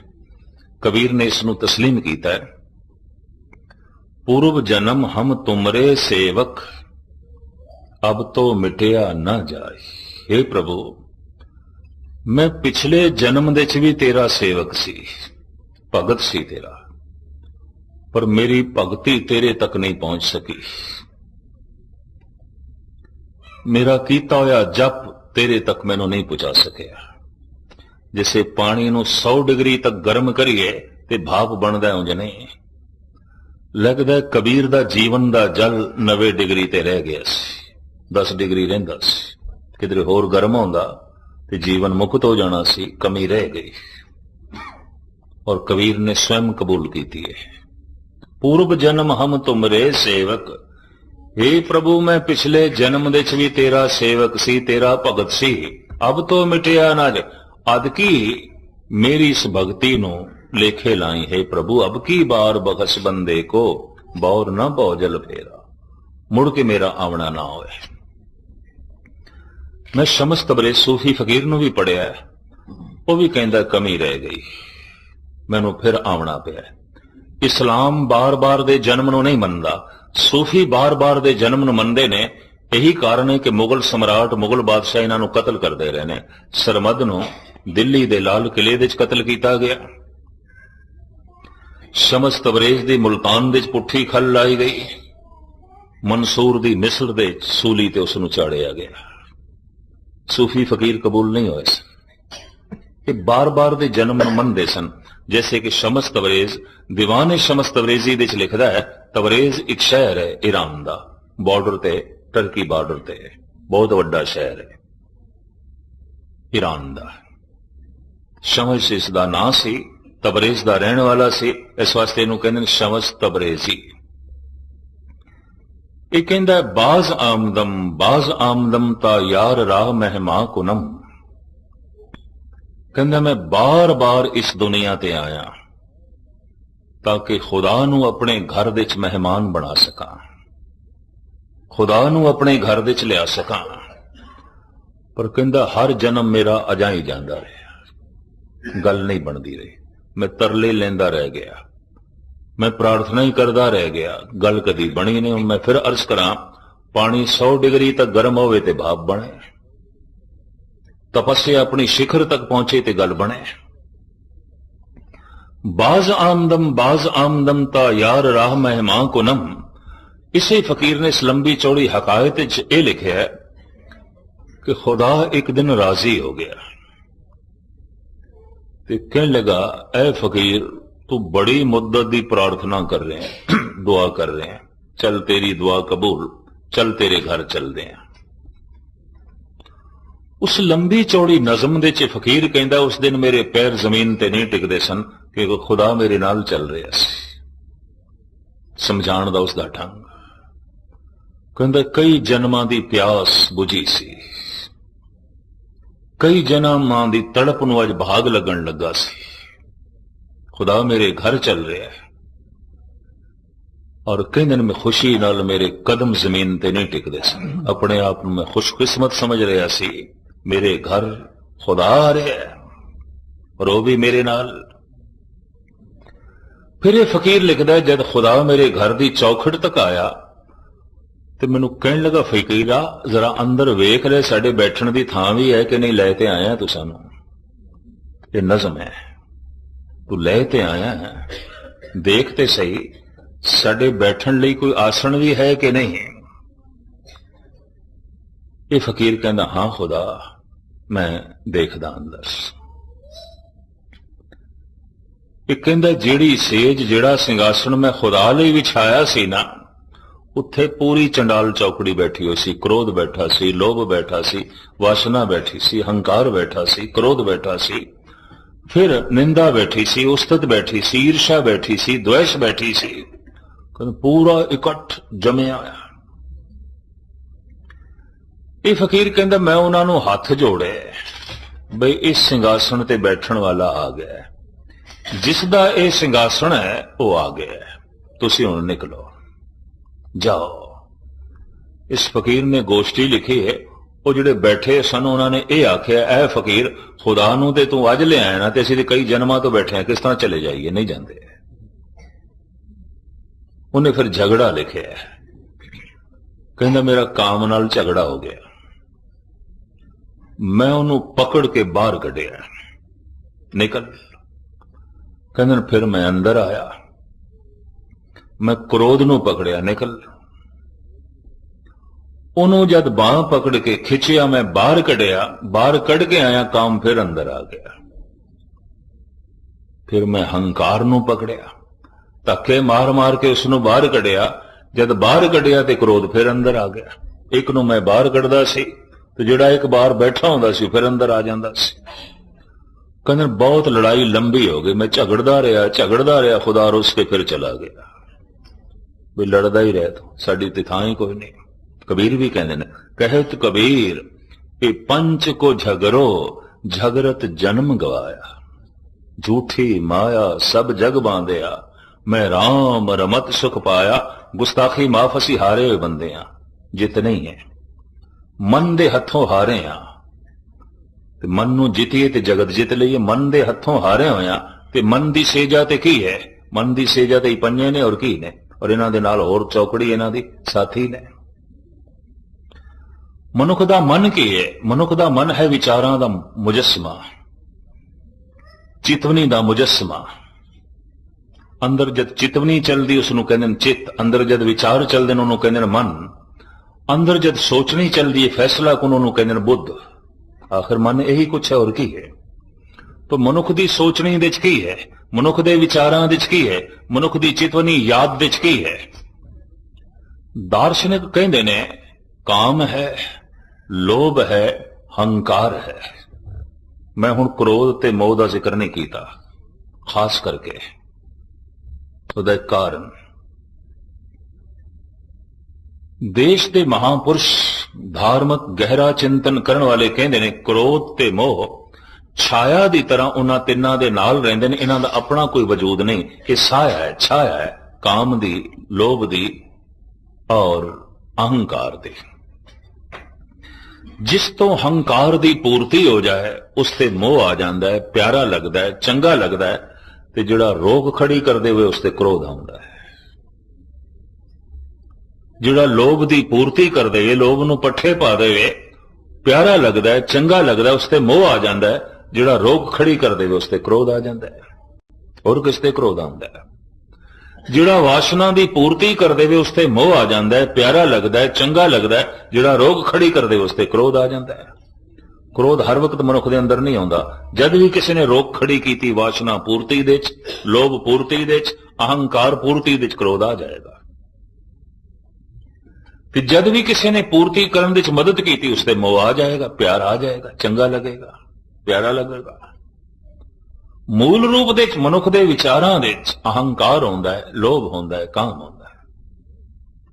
कबीर ने इसनूं तस्लीम कीता है, पूर्व जन्म हम तुमरे सेवक, अब तो मिटिया न जाए। हे प्रभु, मैं पिछले जन्म दे च भी तेरा सेवक सी, भगत सी तेरा, पर मेरी भगती तेरे तक नहीं पहुंच सकी। मेरा कीता होया जप तेरे तक मैनू नहीं पहुंचा सकिया। जैसे पानी नू 100 डिग्री तक गर्म करिए ते भाप बनदा उंज नहीं। लगदा कबीर दा जीवन दा जल 90 डिग्री ते रह गया सी, 10 डिग्री रहिंदा सी। किधरे होर गर्म होंदा ते जीवन मुक्त हो जाना सी, कमी रह गई। और कबीर ने स्वयं कबूल की है, पूर्व जन्म हम तुमरे सेवक। हे प्रभु, मैं पिछले जन्म दे च भी तेरा सेवक सी, तेरा भगत सी, अब तो मिटिया ना जाए। अद की मेरी इस भक्ति नू लेखे लाई। हे प्रभु, अब की बार बखश बंदे को, बौर ना भौजल फेरा, मुड़ के मेरा आवना ना होए। मैं शमस तबरेज़ सूफी फकीर नू भी पढ़िया, वो भी कहंदा कमी रह गई, मैनू फिर आवना पिया। इस्लाम बार बार दे जन्म नू नहीं मनदा, सूफी बार बार दे जन्म नू मनदे ने। यही कारण है कि मुगल सम्राट, मुगल बादशाह इन्हां नू कतल करदे रहे ने। सरमद नू दिल्ली दे लाल किले दे कतल किया गया, शमस तबरेज़ दी मुल्तान दे पुट्ठी खल लाई गई, मंसूर दी मिस्र दे सूली ते उसनू चाड़िया गया। सूफी फकीर कबूल नहीं होए कि बार बार दे जन्म नू मनदे सन। जैसे कि शमस तबरेज़, दीवाने शमस तबरेज़ी दे लिखदा है, तबरेज़ एक शहर है ईरान दा, बॉर्डर ते, टर्की बॉर्डर ते, बहुत वड्डा शहर है ईरान दा। शमस इसदा नां सी, तबरेज़ दा रहने वाला सी, इस वास्ते इहनूं कहंदे ने शमस तबरेज़ी। ये कहंदा है, बाज आमदम ता यार राह महमा कुनम। कहंदा मैं बार बार इस दुनिया ते आया ताकि खुदा नूं अपने घर दे च मेहमान बना सकां, खुदा नूं अपने घर दे च लिया सकां। पर कहंदा हर जन्म मेरा अजा ही जांदा रहा, गल नहीं बनती रही। मैं तरले लेंदा रह गया, मैं प्रार्थना ही करदा रह गया, गल कदी बनी नहीं। हुण मैं फिर अर्ज करां, पानी 100 डिग्री तक गर्म होवे ते भाप बने, तपस्या अपनी शिखर तक पहुंचे ते गल बने। बाज आमदम ता यार राह मेहमान को नम। इसे फकीर ने इस लंबी चौड़ी हकायत ये लिखा है कि खुदा एक दिन राजी हो गया ते कहने लगा, ऐ फकीर तू बड़ी मुद्दत की प्रार्थना कर रहे हैं, दुआ कर रहे हैं, चल तेरी दुआ कबूल, चल तेरे घर चलते हैं। उस लंबी चौड़ी नज़म दे च फकीर कहंदा, उस दिन मेरे पैर जमीन ते नहीं टिकदे सन कि खुदा मेरे नाल चल रहा सी। समझाण दा उसदा ढंग, कहंदा कई जन्मां दी प्यास बुझी सी, कई जन्मां दी तड़प नूं अज भाग लगन लगा सी। खुदा मेरे घर चल रहा है और कहंदे ने मैं खुशी नाल मेरे कदम जमीन ते नहीं टिकदे सन। अपने आप नूं मैं खुशकिस्मत समझ रहा सी, मेरे घर खुदा आ रहा है और वो भी मेरे नाल। फिर ये फकीर लिखदा है, जब खुदा मेरे घर की चौखट तक आया तो मैनू कहन लगा, फकीरा जरा अंदर वेख ले, साडे बैठण की थां भी है कि नहीं, लैते आया तू सानू, ये नज़म है, तू लैते आया है, देखते सही साडे बैठण लई कोई आसन भी है कि नहीं। ये फकीर कहंदा, हां खुदा मैं देखदा अंदर। ये कहंदा जेड़ी सेज जेड़ा सिंघासन मैं खुदा लई विछाया सी ना, उत्थे पूरी चंडाल चौकड़ी बैठी हुई सी। क्रोध बैठा सी, लोभ बैठा सी, वासना बैठी सी, हंकार बैठा सी, क्रोध बैठा सी, फिर निंदा बैठी सी, उस्तत बैठी सी, ईर्षा बैठी सी, द्वेष बैठी सी, पूरा इकट्ठ जमिया आया। ये फकीर कहंदा मैं उन्होंने हाथ जोड़े बई इस सिंघासन ते बैठण वाला आ गया, जिसदा ये सिंघासन है वो आ गया, तुसी हुण निकलो जाओ। इस फकीर ने गोष्ठी लिखी है, वो जिहड़े बैठे सन उन्होंने ये आख्या, ऐ फकीर खुदा नूं ते तू अज ले आया ना, ते असीं ते कई जन्मां तो बैठे हैं, किस तरह चले जाइए, नहीं जाते। उन्हें फिर झगड़ा लिखा है, कहंदा मेरा काम नाल झगड़ा हो गया, मैं उन्होंने पकड़ के बाहर कढ़िया, निकल। कहंदा फिर मैं अंदर आया, मैं क्रोध नूं पकड़िया, निकल। उन्होंने जद बांह पकड़ के खिंचिया, मैं बाहर कढ़िया, बाहर कढ़ के आया, काम फिर अंदर आ गया। फिर मैं हंकार नूं पकड़िया, धक्के मार मार के उसनूं बाहर कढ़िया, जद बाहर कढ़िया तो क्रोध फिर अंदर आ गया। एक नूं मैं बाहर कढ़दा सी तो जिहड़ा एक बार बैठा हुंदा सी फिर अंदर आ जांदा सी। कहंदे बहुत लड़ाई लंबी हो गई, मैं झगड़दा रहा, खुदा रुस के फिर चला गया। भी लड़दा ही रह तू, साडी ते थां ही कोई नहीं। कबीर भी कहंदे ने, कहत कबीर ए पंच को झगरो झगरत जन्म गवाया, झूठी माया सब जग बांधिया, मैं राम रमत सुख पाया, गुस्ताखी माफ असी हारे हुए बंदे आ, जित नहीं है मन दे हथों हारे आ, ते मन नूं जितीए ते जगत जित लईए, मन दे हथों हारे होया ते मन दी सेजा ते की है, मन दी सेजा ते पंजे ने और की ने, और इन्हां दे नाल होर चौकड़ी इन्हां दी साथी ने। मनुख दा मन की है, मनुख दा मन है विचारां दा मुजस्मा, चितवनी दा मुजस्मा। अंदर जद चितवनी चलती उसनूं कहंदे ने चित, अंदर जद विचार चलते उन्होंने कहंदे ने मन, अंदर जद सोचनी चलती है फैसला उन्होंने कहंदे ने बुद्ध। आखिर मन यही कुछ है और की है। तो मनुख दी सोचनी दे च की है, मनुख दे विचारां दे च की है, मनुख दी चितवनी याद दे च की है। दार्शनिक कहंदे ने काम है, लोभ है, हंकार है। मैं हुण क्रोध ते मोह दा जिक्र नहीं कीता, खास करके ਉਹਦਾ ਕਾਰਨ देश के महापुरुष धार्मिक गहरा चिंतन करने वाले कहते हैं क्रोध ते मोह ਛਾਇਆ ਦੀ ਤਰ੍ਹਾਂ ਉਹਨਾਂ ਤਿੰਨਾਂ ਦੇ ਨਾਲ ਰਹਿੰਦੇ ਨੇ। ਇਹਨਾਂ ਦਾ ਆਪਣਾ ਕੋਈ ਵਜੂਦ ਨਹੀਂ। ਇਹ ਸਾਇਆ ਹੈ, ਛਾਇਆ ਹੈ ਕਾਮ ਦੀ, ਲੋਭ ਦੀ ਔਰ ਅਹੰਕਾਰ ਦੀ। ਜਿਸ ਤੋਂ ਹੰਕਾਰ ਦੀ ਪੂਰਤੀ ਹੋ ਜਾਏ ਉਸ ਤੇ ਮੋਹ ਆ ਜਾਂਦਾ ਹੈ, ਪਿਆਰਾ ਲੱਗਦਾ ਹੈ, ਚੰਗਾ ਲੱਗਦਾ ਹੈ। ਤੇ ਜਿਹੜਾ ਰੋਕ ਖੜੀ ਕਰਦੇ ਹੋਏ ਉਸ ਤੇ ਕ੍ਰੋਧ ਆਉਂਦਾ ਹੈ। ਜਿਹੜਾ ਲੋਭ ਦੀ ਪੂਰਤੀ ਕਰ ਦੇਵੇ, ਲੋਭ ਨੂੰ ਪੱਠੇ ਪਾ ਦੇਵੇ, ਪਿਆਰਾ ਲੱਗਦਾ ਹੈ, ਚੰਗਾ ਲੱਗਦਾ, ਉਸ ਤੇ ਮੋਹ ਆ ਜਾਂਦਾ ਹੈ। ਜਿਹੜਾ ਰੋਕ ਖੜੀ ਕਰ ਦੇਵੇ ਉਸ ਤੇ ਕ੍ਰੋਧ ਆ ਜਾਂਦਾ ਹੈ। ਹੋਰ ਕਿਸ ਤੇ ਕ੍ਰੋਧ ਆਉਂਦਾ ਹੈ? ਜਿਹੜਾ ਵਾਸ਼ਨਾ ਦੀ ਪੂਰਤੀ ਕਰ ਦੇਵੇ ਉਸ ਤੇ ਮੋਹ ਆ ਜਾਂਦਾ ਹੈ, ਪਿਆਰਾ ਲੱਗਦਾ ਹੈ, ਚੰਗਾ ਲੱਗਦਾ ਹੈ। ਜਿਹੜਾ ਰੋਗ ਖੜੀ ਕਰ ਦੇਵੇ ਉਸ ਤੇ ਕ੍ਰੋਧ ਆ ਜਾਂਦਾ ਹੈ। ਕ੍ਰੋਧ ਹਰ ਵਕਤ ਮਨੁੱਖ ਦੇ ਅੰਦਰ ਨਹੀਂ ਆਉਂਦਾ। ਜਦ ਵੀ ਕਿਸੇ ਨੇ ਰੋਗ ਖੜੀ ਕੀਤੀ ਵਾਸ਼ਨਾ ਪੂਰਤੀ ਦੇ ਚ, ਲੋਭ ਪੂਰਤੀ ਦੇ ਚ, ਅਹੰਕਾਰ ਪੂਰਤੀ ਦੇ ਚ, ਕ੍ਰੋਧ ਆ ਜਾਏਗਾ। ਤੇ ਜਦ ਵੀ ਕਿਸੇ ਨੇ ਪੂਰਤੀ ਕਰਨ ਦੇ ਚ ਮਦਦ ਕੀਤੀ ਉਸ ਤੇ ਮੋਹ ਆ ਜਾਏਗਾ, ਪਿਆਰ ਆ ਜਾਏਗਾ, ਚੰਗਾ ਲੱਗੇਗਾ, ਪਿਆਰਾ ਲੱਗੇਗਾ। ਮੂਲ ਰੂਪ ਦੇ ਵਿੱਚ ਮਨੁੱਖ ਦੇ ਵਿਚਾਰਾਂ ਦੇ ਵਿੱਚ ਅਹੰਕਾਰ ਹੁੰਦਾ ਹੈ, ਲੋਭ ਹੁੰਦਾ ਹੈ, ਕਾਮ ਹੁੰਦਾ ਹੈ।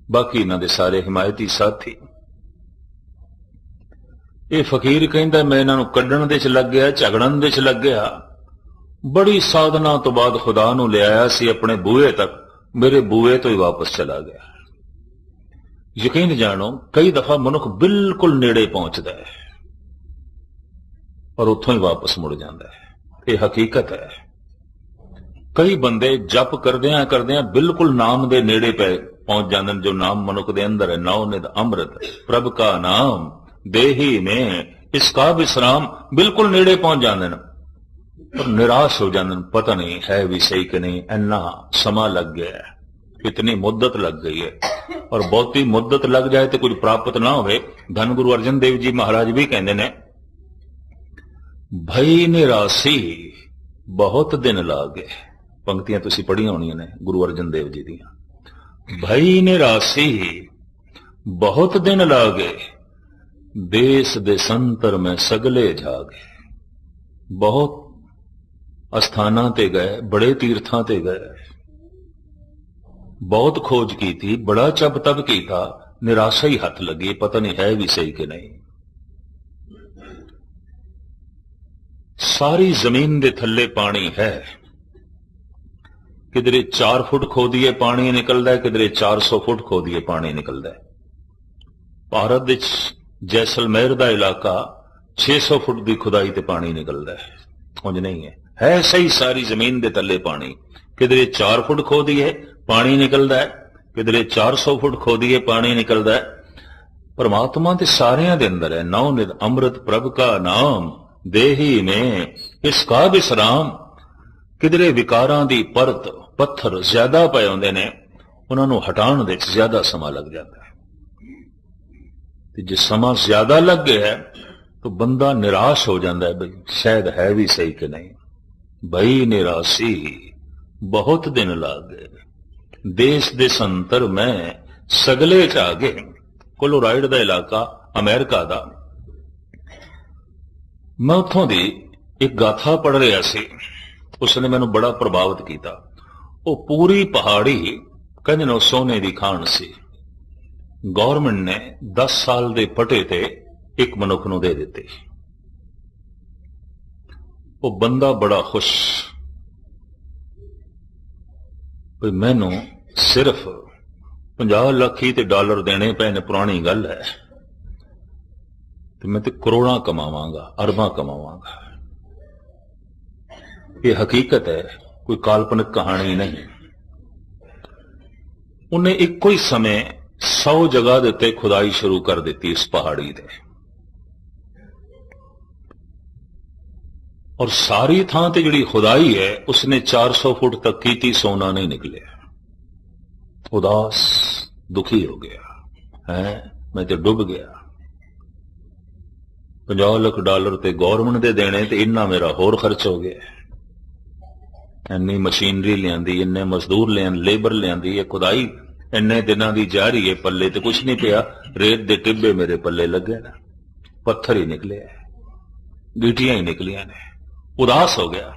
ਬਾਕੀ ਇਹਨਾਂ ਦੇ ਸਾਰੇ ਹਿਮਾਇਤੀ ਸਾਥੀ। ਇਹ ਫਕੀਰ ਕਹਿੰਦਾ ਮੈਂ ਇਹਨਾਂ ਨੂੰ ਕੱਢਣ ਦੇ ਚ ਲੱਗ ਗਿਆ, ਝਗੜਨ ਦੇ ਚ ਲੱਗ ਗਿਆ। ਬੜੀ ਸਾਧਨਾ ਤੋਂ ਬਾਅਦ ਖੁਦਾ ਨੂੰ ਲਿਆਇਆ ਸੀ ਆਪਣੇ ਬੂਹੇ ਤੱਕ, ਮੇਰੇ ਬੂਹੇ ਤੋਂ ਹੀ ਵਾਪਸ ਚਲਾ ਗਿਆ। ਯਕੀਨ ਜਾਣੋ ਕਈ ਦਫਾ ਮਨੁੱਖ ਬਿਲਕੁਲ ਨੇੜੇ ਪਹੁੰਚਦਾ ਹੈ ਔਰ ਉੱਥੋਂ ਹੀ ਵਾਪਸ ਮੁੜ ਜਾਂਦਾ ਹੈ। ਇਹ ਹਕੀਕਤ ਹੈ। ਕਈ ਬੰਦੇ ਜਪ ਕਰਦਿਆਂ ਕਰਦਿਆਂ ਬਿਲਕੁਲ ਨਾਮ ਦੇ ਨੇੜੇ ਪਹੁੰਚ ਜਾਂਦੇ ਨੇ। ਜੋ ਨਾਮ ਮਨੁੱਖ ਦੇ ਅੰਦਰ ਹੈ, ਨੌ ਨਿਧ ਅੰਮ੍ਰਿਤ ਪ੍ਰਭ ਕਾ ਨਾਮ ਦੇਹੀ ਨੇ ਇਸਕਾ ਵਿਸਰਾਮ, ਬਿਲਕੁਲ ਨੇੜੇ ਪਹੁੰਚ ਜਾਂਦੇ ਨੇ ਪਰ ਨਿਰਾਸ਼ ਹੋ ਜਾਂਦੇ ਨੇ। ਪਤਾ ਨਹੀਂ ਹੈ ਵੀ ਸਹੀ ਕਿ ਨਹੀਂ, ਇੰਨਾ ਸਮਾਂ ਲੱਗ ਗਿਆ ਹੈ, इतनी मुद्दत लग गई है। और बहुती मुद्दत लग जाए तो कुछ प्राप्त ना होवे। धन गुरु अर्जन देव जी महाराज भी कहते ने भई निरासी बहुत दिन लागे। पंक्तियां तुसी पढ़ियां होनियां ने गुरु अर्जन देव जी दियां। भई निरासी बहुत दिन लागे, देश देशंतर में सगले जागे। बहुत अस्थानां ते गए, बड़े तीर्थां ते गए, बहुत खोज की थी, बड़ा जप तप की था, निराशा ही हाथ लगी। पता नहीं है भी सही कि नहीं। सारी जमीन दे थल्ले पानी है। किधरे 4 फुट खोदिए पानी निकलता है, किधरे 400 फुट खोदिए पानी निकलता है। भारत विच जैसलमेर दा इलाका 600 फुट की खुदाई ते पानी निकलता है, उंज नहीं है सही सारी जमीन दे थल्ले पानी। किधरे 4 फुट खोदिए पानी निकलता है, किधरे 400 फुट खोदिए पानी निकलता है। परमात्मा ते सारियां दे अंदर है। नौ निध अमृत प्रभ का नाम देही में इसका विश्राम। किधरे विकारां दी परत पत्थर ज्यादा पए होंदे ने, उन्हां नूं हटाउण दे विच ज्यादा समा लग जाता है। ते जे समा ज्यादा लग गया है तो बंदा निराश हो जाता है, भाई शायद है भी सही कि नहीं। भई निराशी बहुत दिन लागे, देश देशंतर में सगले जागे। कोलोराइड दा इलाका अमेरिका दा। मैं उत्थों दी एक गाथा पढ़ रहा सी, उसने मैनू बड़ा प्रभावित किया। वो पूरी पहाड़ी कहंदे ने सोने दी खान सी। गवर्नमेंट ने 10 साल दे पटे ते एक मनुख नूं दे दिते। वो बंदा बड़ा खुश, भाई मैनू सिर्फ 50 लाख ही ते डॉलर देने पे ने, पुरानी गल है, तो मैं तो करोड़ां कमावांगा, अरबां कमावांगा। ये हकीकत है, कोई काल्पनिक कहानी नहीं। उन्हें एक कोई समय 100 जगह दे उत्ते खुदाई शुरू कर दी इस पहाड़ी दे, और सारी थां ते जिहड़ी खुदाई है उसने 400 फुट तक की थी, सोना नहीं निकले। उदास दुखी हो गया है, मैं तो डुब गया। 50 लाख डॉलर ते गवर्नमेंट दे देने ते इन्ना मेरा होर खर्च हो गया। इन्नी मशीनरी लियांदी, इन्ने मजदूर लियां, लेबर लियांदी, ये खुदाई इन्ने दिनां दी जा रही है, पल्ले ते कुछ नहीं पिया। रेत दे टिब्बे मेरे पल्ले लगे ना, पत्थर ही निकले, गीटियां ही निकलियां ने। उदास हो गया।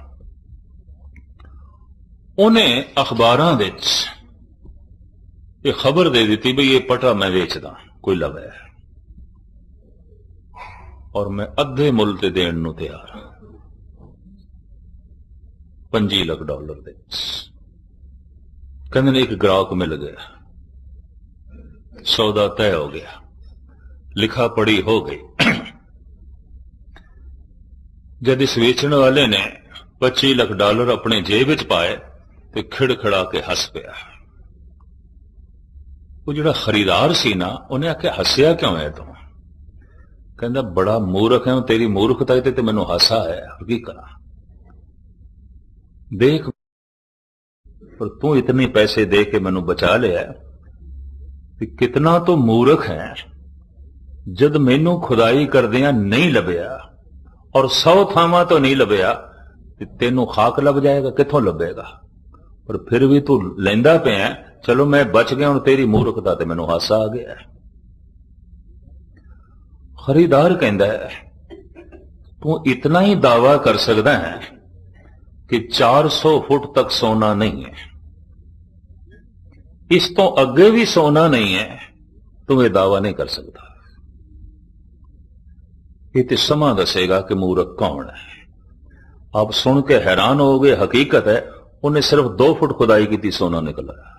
उन्हें अखबारां विच ये खबर दे दी भी ये पटा मैं वेचदा, कोई लवे, और मैं अद्धे मुल ते देण नूं तैयार। $25 ਲੱਖ ਦੇ। ਕਹਿੰਦੇ ਨੇ ਇੱਕ ਗ੍ਰਾਹਕ ਮਿਲ ਗਿਆ, ਸੌਦਾ ਤੈਅ ਹੋ ਗਿਆ, ਲਿਖਾ ਪੜੀ ਹੋ ਗਈ। ਜਦ ਇਸ ਵੇਚਣ ਵਾਲੇ ਨੇ $25 ਲੱਖ ਆਪਣੇ ਜੇਬ ਵਿੱਚ ਪਾਏ ਤੇ ਖਿੜਖੜਾ ਕੇ ਹੱਸ ਪਿਆ। ਉਹ ਜਿਹੜਾ ਖਰੀਦਾਰ ਸੀ ਨਾ, ਉਹਨੇ ਆਖਿਆ ਹੱਸਿਆ ਕਿਉਂ ਹੈ ਤੂੰ? ਕਹਿੰਦਾ ਬੜਾ ਮੂਰਖ ਹੈ, ਤੇਰੀ ਮੂਰਖਤਾ ਤੇ ਮੈਨੂੰ ਹਾਸਾ ਆਇਆ, ਕੀ ਕਰਾਂ? ਦੇਖ, ਪਰ ਤੂੰ ਇਤਨੇ ਪੈਸੇ ਦੇ ਕੇ ਮੈਨੂੰ ਬਚਾ ਲਿਆ ਕਿ ਕਿਤਨਾ ਤੂੰ ਮੂਰਖ ਹੈ। ਜਦ ਮੈਨੂੰ ਖੁਦਾਈ ਕਰਦਿਆਂ ਨਹੀਂ ਲੱਭਿਆ ਔਰ 100 ਥਾਵਾਂ ਤੋਂ ਨਹੀਂ ਲੱਭਿਆ ਤੇ ਤੈਨੂੰ ਖਾਕ ਲੱਭ ਜਾਏਗਾ, ਕਿੱਥੋਂ ਲੱਭੇਗਾ? ਪਰ ਫਿਰ ਵੀ ਤੂੰ ਲੈਂਦਾ ਪਿਆ। ਚਲੋ ਮੈਂ ਬਚ ਗਿਆ, ਹੁਣ ਤੇਰੀ ਮੂਰਖਤਾ ਤੇ ਮੈਨੂੰ ਹਾਸਾ ਆ ਗਿਆ। ਖਰੀਦਾਰ ਕਹਿੰਦਾ ਹੈ ਤੂੰ ਇਤਨਾ ਹੀ ਦਾਵਾ ਕਰ ਸਕਦਾ ਹੈ ਕਿ 400 ਫੁੱਟ ਤੱਕ ਸੋਨਾ ਨਹੀਂ ਹੈ, ਇਸ ਤੋਂ ਅੱਗੇ ਵੀ ਸੋਨਾ ਨਹੀਂ ਹੈ, ਤੂੰ ਇਹ ਦਾਵਾ ਨਹੀਂ ਕਰ ਸਕਦਾ। ਇਹ ਤੇ ਸਮਾਂ ਦੱਸੇਗਾ ਕਿ ਮੂਰਖ ਕੌਣ ਹੈ। ਆਪ ਸੁਣ ਕੇ ਹੈਰਾਨ ਹੋ ਗਏ। ਹਕੀਕਤ ਹੈ ਉਹਨੇ ਸਿਰਫ 2 ਫੁੱਟ ਖੁਦਾਈ ਕੀਤੀ, ਸੋਨਾ ਨਿਕਲ ਆਇਆ,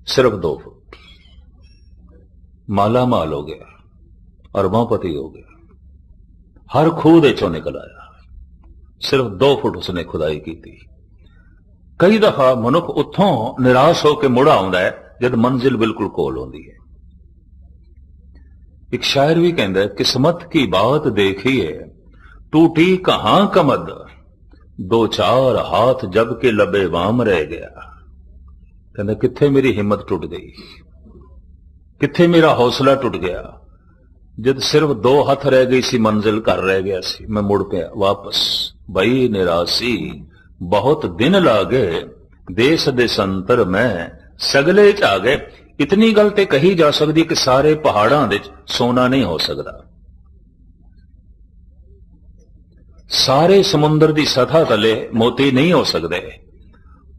ਸਿਰਫ 2 ਫੁੱਟ। ਮਾਲਾ ਮਾਲ ਹੋ ਗਿਆ, ਅਰਬਾਂਪਤੀ ਹੋ ਗਿਆ, ਹਰ ਖੂਹ ਦੇ ਚੋਂ ਨਿਕਲ ਆਇਆ। ਸਿਰਫ 2 ਫੁੱਟ ਉਸਨੇ ਖੁਦਾਈ ਕੀਤੀ। ਕਈ ਦਫਾ ਮਨੁੱਖ ਉੱਥੋਂ ਨਿਰਾਸ਼ ਹੋ ਕੇ ਮੁੜ ਆਉਂਦਾ ਹੈ ਜਦ ਮੰਜ਼ਿਲ ਬਿਲਕੁਲ ਕੋਲ ਹੁੰਦੀ ਹੈ। एक शायर भी कहता है, किस्मत की बात देखिए टूटी कहां कमद, 2-4 हाथ जब के लबे वाम रह गया। कहता किथे मेरी हिम्मत टुट गई, किथे मेरा हौसला टुट गया, जद सिर्फ 2 हथ रह गई सी, मंजिल घर रह गया सी, मैं मुड़ पिया वापस। बई निरासी बहुत दिन लागे, देश दे संतर मैं सगले च आ गए। इतनी गल ते कही जा सकती कि सारे पहाड़ां दे सोना नहीं हो सकता, सारे समुंदर की सतह तले मोती नहीं हो सकते,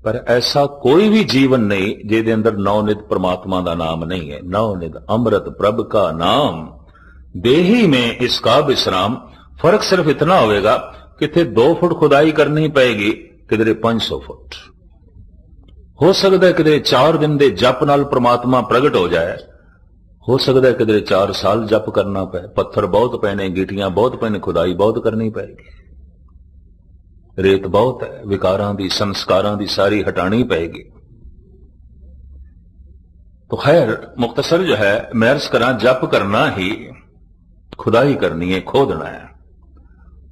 पर ऐसा कोई भी जीवन नहीं जिहदे अंदर नवनित परमात्मा का नाम नहीं है। नवनित अमृत प्रभ का नाम, देही में इसका विश्राम। फर्क सिर्फ इतना होगा कि इत्थे 2 फुट खुदाई करनी पएगी, किधरे 500 फुट। हो सकता है किधरे 4 दिन के जप नाल परमात्मा प्रगट हो जाए, हो सकता है किधरे 4 साल जप करना पे, पत्थर बहुत पैने, गिटियां बहुत पैने, खुदाई बहुत करनी पएगी, रेत बहुत है, विकारां दी संस्कारां दी सारी हटानी पएगी। तो खैर मुख्तसर जो है मैं अर्ज करा, जप करना ही खुदाई करनी है, खोदना है।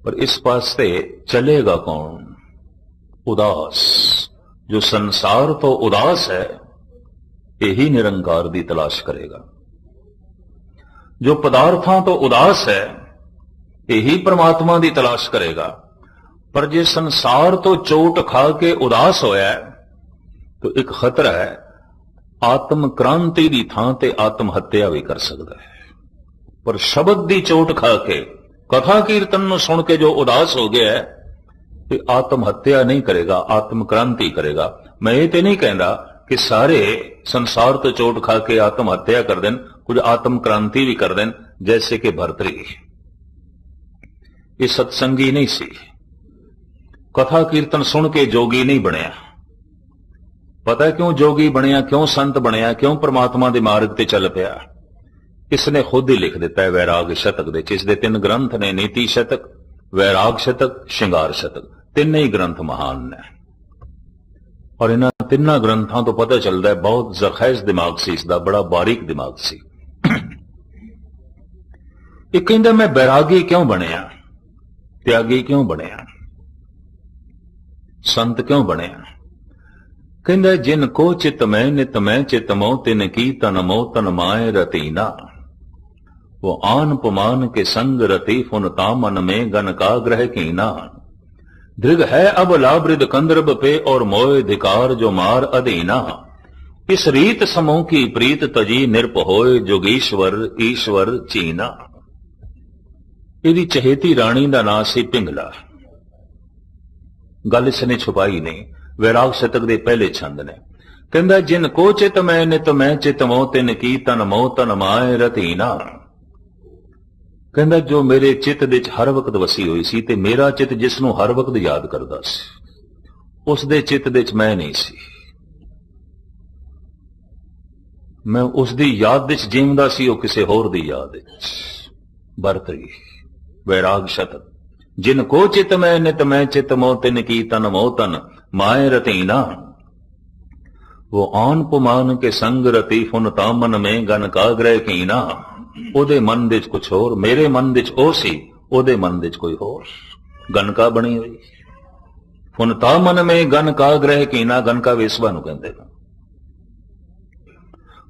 पर इस वास्ते चलेगा कौन? उदास। जो संसार तो उदास है यही निरंकार की तलाश करेगा, जो पदार्थां तो उदास है यही परमात्मा की तलाश करेगा। पर जे संसार तो चोट खा के उदास होया है तो एक खतरा है, आत्म क्रांति की थां ते आत्म हत्या भी कर सकता है। पर शब्द की चोट खा के, कथा कीर्तन नूं सुन के जो उदास हो गया है, आत्म हत्या नहीं करेगा, आत्म क्रांति करेगा। मैं ये तो नहीं कहता कि सारे संसार तो चोट खा के आत्म हत्या कर दें, कुछ आत्म क्रांति भी कर दें, जैसे कि भरतरी। ये सत्संगी नहीं सी, कथा कीर्तन सुन के जोगी नहीं बनया। पता है क्यों जोगी बनया, क्यों संत बनया, क्यों परमात्मा के मार्ग ते चल पिया? इसने खुद ही लिख दिता है वैराग शतक दे। इसके 3 ग्रंथ ने, नीति शतक, वैराग शतक, श्रृंगार शतक। 3 ही ग्रंथ महान ने, और इन 3 ग्रंथों तो पता चलता है बहुत जरखैज दिमाग सी इसका, बड़ा बारीक दिमाग सी। एक कहता मैं बैरागी क्यों बनया, त्यागी क्यों बनया, संत क्यों बनया? कहता जिन को चित मैं चित मो, तिन की तन मो तन माए रतीना। वो आन पुमान के संग रति, फुनता मन में गन का ग्रह कीना। दृग है अब लाबृद कंदर्ब पे, और मोय धिकार जो मार अधीना। इस रीत समूह की प्रीत तजी, निरप होए जोगीश्वर ईश्वर चीना। इहदी चहेती राणी दा नाम सी पिंगला। गल इसने छुपाई नहीं, वैराग शतक दे पहले छंद ने। कहंदा जिन को चित मैं नित मैं चित मोह, तिन की तन मोह तन माए रतीना। कहंदा जो मेरे चित दे हर वक्त वसी हुई सी, ते मेरा चित जिसनों हर वक्त याद करदा सी, उसदे चित्त दे च मैं नहीं सी, मैं उसदी याद विच जीवदा सी, वो किसी होर दी याद विच। भरतरी वैराग शतक। जिन को चित मैं नित मैं चित मोह तिन की तन मोह तन माए रतीना। वो आन पुमान के संग रती फुन तामन में गन काग्रह कीना। ओदे मन विच कुछ होर, मेरे मन विच ओ सी, ओदे मन विच कोई होर। गनका बनी हुई फुन तामन में गन काग्रह कीना। गनका वेसवा नूं कहंदे ने।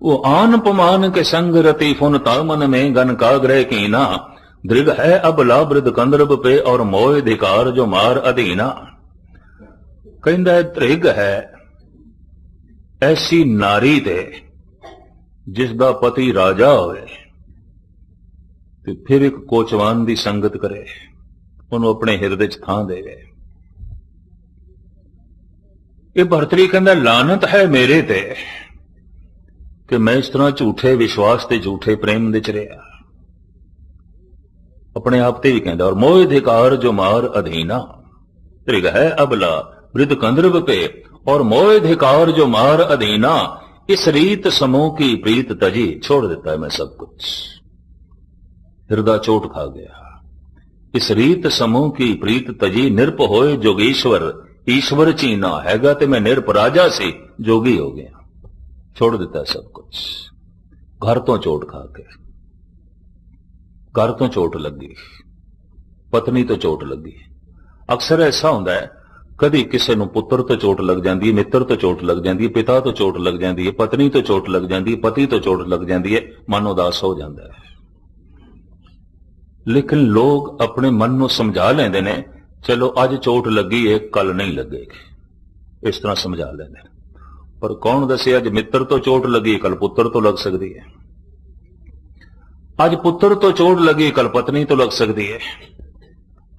वो आन पुमान के संग रति फुन तामन में गन काग्रह कीना। दृढ़ है अबला वृद्ध कंदर्प पे और मोह धिकार जो मार अधीना। कहंदा है दृढ़ है ऐसी नारी ते जिसदा पति राजा होवे ते फिर एक कोचवान दी संगत करे, उन्होंने अपने हिरदे च थां देवे। ये भरतरी कहंदा लानत है मेरे ते कि मैं इस तरह झूठे विश्वास ते झूठे प्रेम दे च रहा। अपने आप ते भी कहंदा और मोह धिकार जो मार अधीना। त्रिग है अबला वृद्ध कंदर्प पे और मोह धिकार जो मार अधीना। इस रीत समूह की प्रीत तजी। छोड़ देता है मैं सब कुछ, हृदय चोट खा गया। इस रीत समूह की प्रीत तजी। निरप होए जोगीश्वर ईश्वर चीना। हैगा ते मैं निरप राजा से जोगी हो गया। छोड़ देता है सब कुछ। घर तो चोट खा के, घर तो चोट लगी, पत्नी तो चोट लगी। अक्सर ऐसा होता है, कभी किसी नूं पुत्र तो चोट लग जाती है, मित्र तो चोट लग जाती है, पिता तो चोट लग जाती है, पत्नी तो चोट लग जाती है, पति तो चोट लग जाती है, मन उदास हो जाता है। लेकिन लोग अपने मन नूं समझा लेंदे ने, चलो अज चोट लगी है कल नहीं लगेगी, इस तरह समझा लेंदे। पर कौन दसे अज मित्र तो चोट लगी कल पुत्र तो लग सकती है, अज पुत्र तो चोट लगी कल पत्नी तो लग सकती है,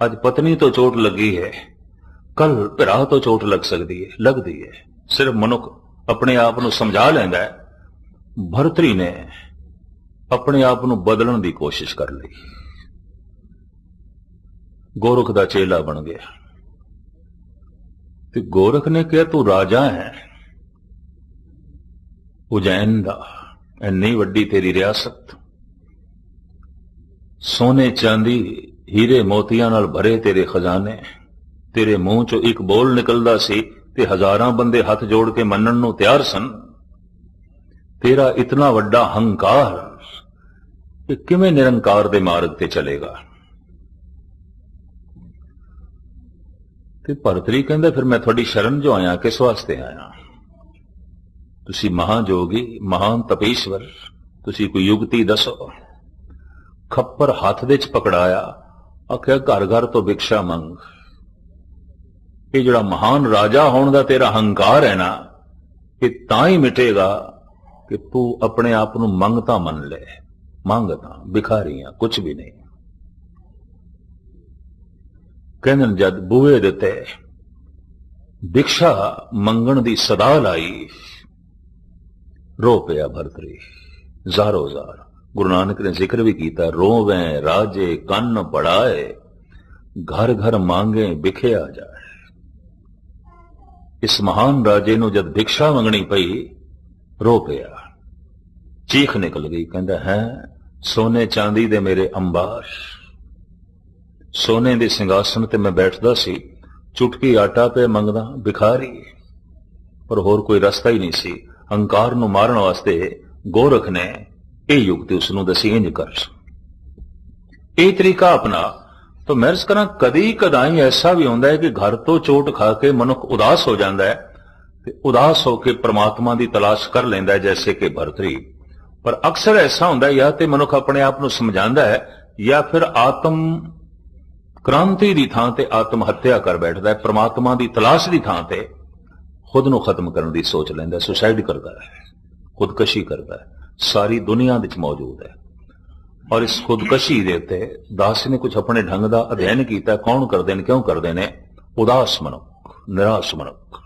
अज पत्नी तो चोट लगी है कल भरा तो चोट लग सकती है, लगती है। सिर्फ मनुख अपने आप को समझा लेंदा है। भरतरी ने अपने आप को बदलने की कोशिश कर ली, गोरख दा चेला बन गया। तो गोरख ने कहा तू राजा है उज्जैन दा, इन्नी वड्डी तेरी रियासत, सोने चांदी हीरे मोतियां नाल भरे तेरे खजाने, तेरे मुंह चो एक बोल निकलदा सी ते हजारां बंदे हाथ जोड़ के मनण नूं तैयार सन। तेरा इतना वड्डा हंकार कि किवें निरंकार दे मार्ग ते चलेगा। ते भरतरी कहंदा फिर मैं थोड़ी शरण जो आया किस वास्ते आया? तुसी महाजोगी महान तपीश्वर, तुसी कोई युक्ति दसो। खप्पर हाथ दे च पकड़ाया, आख्या घर घर तो भिक्षा मंग। ये जड़ा महान राजा होने का तेरा हंकार है ना, ये तां ही मिटेगा कि तू अपने आप को मंगता मन ले। मंगता भिखारियां कुछ भी नहीं। कहने जद बूहे देते भिक्षा मंगण दी सदा लाई, रो पिया भरतरी जारो जार। गुरु नानक ने जिक्र भी किया, रोवें राजे कन्न बढ़ाए, घर घर मांगे भिखिया जाए। इस महान राजे नूं जद भिक्षा मंगनी पई, रो पिया, चीख निकल गई। कहंदा है सोने चांदी दे मेरे अंबार, सोने दे सिंघासन ते मैं बैठदा सी, चुटकी आटा पे मंगदा भिखारी। पर होर कोई रस्ता ही नहीं सी। हंकार नूं मारन वास्ते गोरख ने यह युक्ति उसनूं दसी, इंज कर, यह तरीका अपना। तो मैं अर्ज करा कदी कदाई ऐसा भी होंदा है कि घर तो चोट खा के मनुख उदास हो जाता है, ते उदास होकर परमात्मा की तलाश कर लेंदा है, जैसे कि भरतरी। पर अक्सर ऐसा होंदा है या तो मनुख अपने आप को समझांदा है, या फिर आत्म क्रांति की थां ते आत्म हत्या कर बैठता है। परमात्मा की तलाश की थां ते खुद नूं खत्म करने की सोच लेंदा है, सुसाइड करता है, खुदकशी करता है। सारी दुनिया विच मौजूद है। और इस खुदकशी दे उत्ते दास ने कुछ अपने ढंग का अध्ययन किया। कौन करते हैं, क्यों करते हैं? उदास मनुख, निराश मनुख,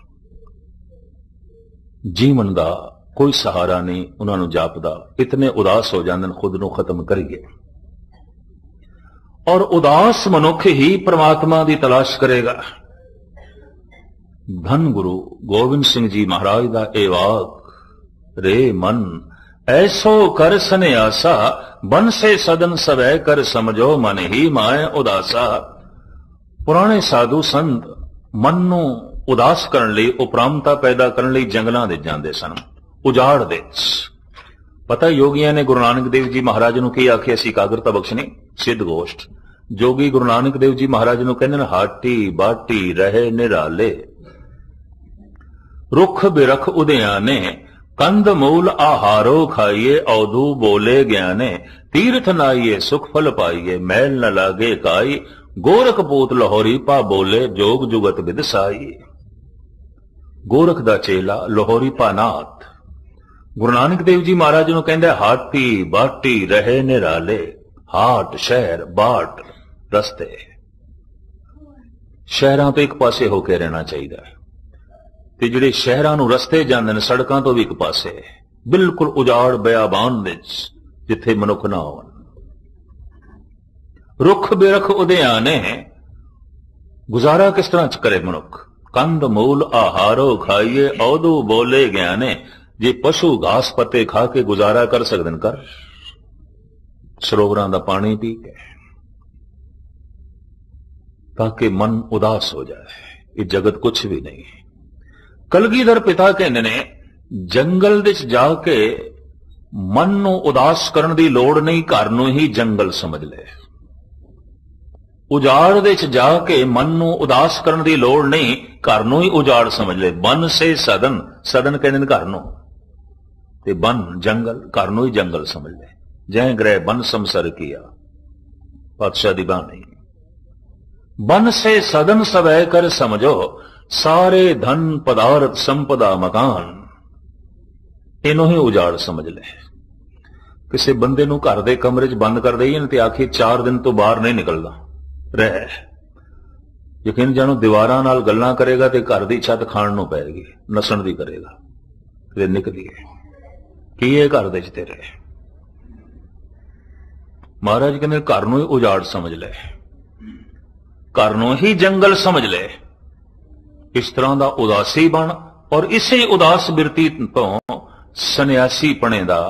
जीवन का कोई सहारा नहीं उन्होंने जापदा, इतने उदास हो जाते खुद नूं खत्म करिए। और उदास मनुख ही परमात्मा की तलाश करेगा। ਧੰਨ ਗੁਰੂ ਗੋਬਿੰਦ ਸਿੰਘ ਜੀ ਮਹਾਰਾਜ ਦਾ ਇਹ ਵਾਕ, ਰੇ ਮਨ ਐਸੋ ਕਰ ਸੰਨਿਆਸਾ, ਬੰਸੇ ਸਦਨ ਸਵੈ ਕਰ ਸਮਝੋ, ਮਨ ਹੀ ਮਾਇ ਉਦਾਸਾ। ਪੁਰਾਣੇ ਸਾਧੂ ਸੰਤ ਮਨ ਨੂੰ ਉਦਾਸ ਕਰਨ ਲਈ, ਉਪਰਾਮਤਾ ਪੈਦਾ ਕਰਨ ਲਈ ਜੰਗਲਾਂ ਦੇ ਜਾਂਦੇ ਸਨ, ਉਜਾੜ ਦੇ। ਪਤਾ ਯੋਗੀਆਂ ਨੇ ਗੁਰੂ ਨਾਨਕ ਦੇਵ ਜੀ ਮਹਾਰਾਜ ਨੂੰ ਕੀ ਆਖਿਆ ਸੀ? ਇਕਾਗਰਤਾ ਬਖਸ਼ਣੀ ਸਿੱਧ ਗੋਸ਼ਟ। ਜੋਗੀ ਗੁਰੂ ਨਾਨਕ ਦੇਵ ਜੀ ਮਹਾਰਾਜ ਨੂੰ ਕਹਿੰਦੇ ਨੇ, ਹਾਟੀ ਬਾਟੀ ਰਹੇ ਨਿਰਾਲੇ, ਰੁੱਖ ਬਿਰਖ ਉਦਿਆਨੇ, ਕੰਦ ਮੂਲ ਆਹਾਰੋ ਖਾਈਏ, ਔਧੂ ਬੋਲੇ ਗਿਆਨੇ, ਤੀਰਥ ਨਾਈਏ ਸੁਖ ਫਲ ਪਾਈਏ, ਮੈਲ ਨ ਲਾਗੇ ਕਾਈ, ਗੋਰਖ ਪੂਤ ਲਾਹੌਰੀ ਪਾ ਬੋਲੇ, ਜੋਗ ਜੁਗਤ ਵਿਦ ਸਾਈ। ਗੋਰਖ ਦਾ ਚੇਲਾ ਲਾਹੌਰੀ ਪਾ ਨਾਥ ਗੁਰੂ ਨਾਨਕ ਦੇਵ ਜੀ ਮਹਾਰਾਜ ਨੂੰ ਕਹਿੰਦਾ, ਹਾਟੀ ਬਾਟੀ ਰਹੇ ਨਿਰਾਲੇ, ਹਾਟ ਸ਼ਹਿਰ, ਬਾਟ ਰਸਤੇ। ਸ਼ਹਿਰਾਂ ਤੋਂ ਇੱਕ ਪਾਸੇ ਹੋ ਕੇ ਰਹਿਣਾ ਚਾਹੀਦਾ ਹੈ, ਤੇ ਜਿਹੜੇ ਸ਼ਹਿਰਾਂ ਨੂੰ ਰਸਤੇ ਜਾਂਦੇ ਨੇ ਸੜਕਾਂ ਤੋਂ ਵੀ ਇੱਕ ਪਾਸੇ, ਬਿਲਕੁਲ ਉਜਾੜ ਬਿਆਬਾਨ ਵਿੱਚ, ਜਿੱਥੇ ਮਨੁੱਖ ਨਾ ਹੋਣ। ਰੁੱਖ ਬਿਰਖ ਉਦਿਆਨੇ, ਗੁਜ਼ਾਰਾ ਕਿਸ ਤਰ੍ਹਾਂ ਚ ਕਰੇ ਮਨੁੱਖ? ਕੰਦ ਮੂਲ ਆਹਾਰੋ ਖਾਈਏ, ਔਧੂ ਬੋਲੇ ਗਿਆਨੇ। ਜੇ ਪਸ਼ੂ ਘਾਸ ਪੱਤੇ ਖਾ ਕੇ ਗੁਜ਼ਾਰਾ ਕਰ ਸਕਦੇ ਨੇ, ਕਰ। ਸਰੋਵਰਾਂ ਦਾ ਪਾਣੀ ਪੀ ਕੇ, ਤਾਂ ਕਿ ਮਨ ਉਦਾਸ ਹੋ ਜਾਏ। ਇਹ ਜਗਤ ਕੁਛ ਵੀ ਨਹੀਂ। ਕਲਗੀਧਰ ਪਿਤਾ ਕਹਿੰਦੇ ਨੇ, ਜੰਗਲ ਵਿੱਚ ਜਾ ਕੇ ਮਨ ਨੂੰ ਉਦਾਸ ਕਰਨ ਦੀ ਲੋੜ ਨਹੀਂ, ਘਰ ਨੂੰ ਹੀ ਜੰਗਲ ਸਮਝ ਲੈ। ਉਜਾੜ ਵਿੱਚ ਜਾ ਕੇ ਮਨ ਨੂੰ ਉਦਾਸ ਕਰਨ ਦੀ ਲੋੜ ਨਹੀਂ, ਘਰ ਨੂੰ ਹੀ ਉਜਾੜ ਸਮਝ ਲੈ। ਬਨ ਸੇ ਸਦਨ, ਸਦਨ ਕਹਿੰਦੇ ਨੇ ਘਰ ਨੂੰ, ਤੇ ਬਨ ਜੰਗਲ, ਘਰ ਨੂੰ ਹੀ ਜੰਗਲ ਸਮਝ ਲੈ। ਜੈ ਗ੍ਰਹਿ ਬਨ ਸੰਸਰ ਕੀਆ, ਪਾਤਸ਼ਾਹ ਦੀ ਬਾਣੀ। ਬਨ ਸੇ ਸਦਨ ਸਵੈ ਕਰ ਸਮਝੋ, ਸਾਰੇ ਧਨ ਪਦਾਰਥ ਸੰਪਦਾ ਮਕਾਨ, ਇਹਨੂੰ ਹੀ ਉਜਾੜ ਸਮਝ ਲੈ। ਕਿਸੇ ਬੰਦੇ ਨੂੰ ਘਰ ਦੇ ਕਮਰੇ 'ਚ ਬੰਦ ਕਰ ਦਈਏ ਤੇ ਆਖੇ 4 ਦਿਨ ਤੋਂ ਬਾਹਰ ਨਹੀਂ ਨਿਕਲਦਾ, ਰਹਿ। ਯਕੀਨ ਜਾਣੋ, ਦੀਵਾਰਾਂ ਨਾਲ ਗੱਲਾਂ ਕਰੇਗਾ ਤੇ ਘਰ ਦੀ ਛੱਤ ਖਾਣ ਨੂੰ ਪਏਗੀ, ਨਸਣ ਦੀ ਕਰੇਗਾ, ਤੇ ਨਿਕਲੀਏ। ਕੀ ਇਹ ਘਰ ਦੇ 'ਚ ਤੇਰੇ? ਮਹਾਰਾਜ ਕਹਿੰਦੇ ਘਰ ਨੂੰ ਹੀ ਉਜਾੜ ਸਮਝ ਲੈ, ਘਰ ਨੂੰ ਹੀ ਜੰਗਲ ਸਮਝ ਲੈ। ਇਸ ਤਰ੍ਹਾਂ ਦਾ ਉਦਾਸੀ ਬਣ, ਔਰ ਇਸੇ ਉਦਾਸ ਬਿਰਤੀ ਤੋਂ ਸੰਨਿਆਸੀ ਪਣੇ ਦਾ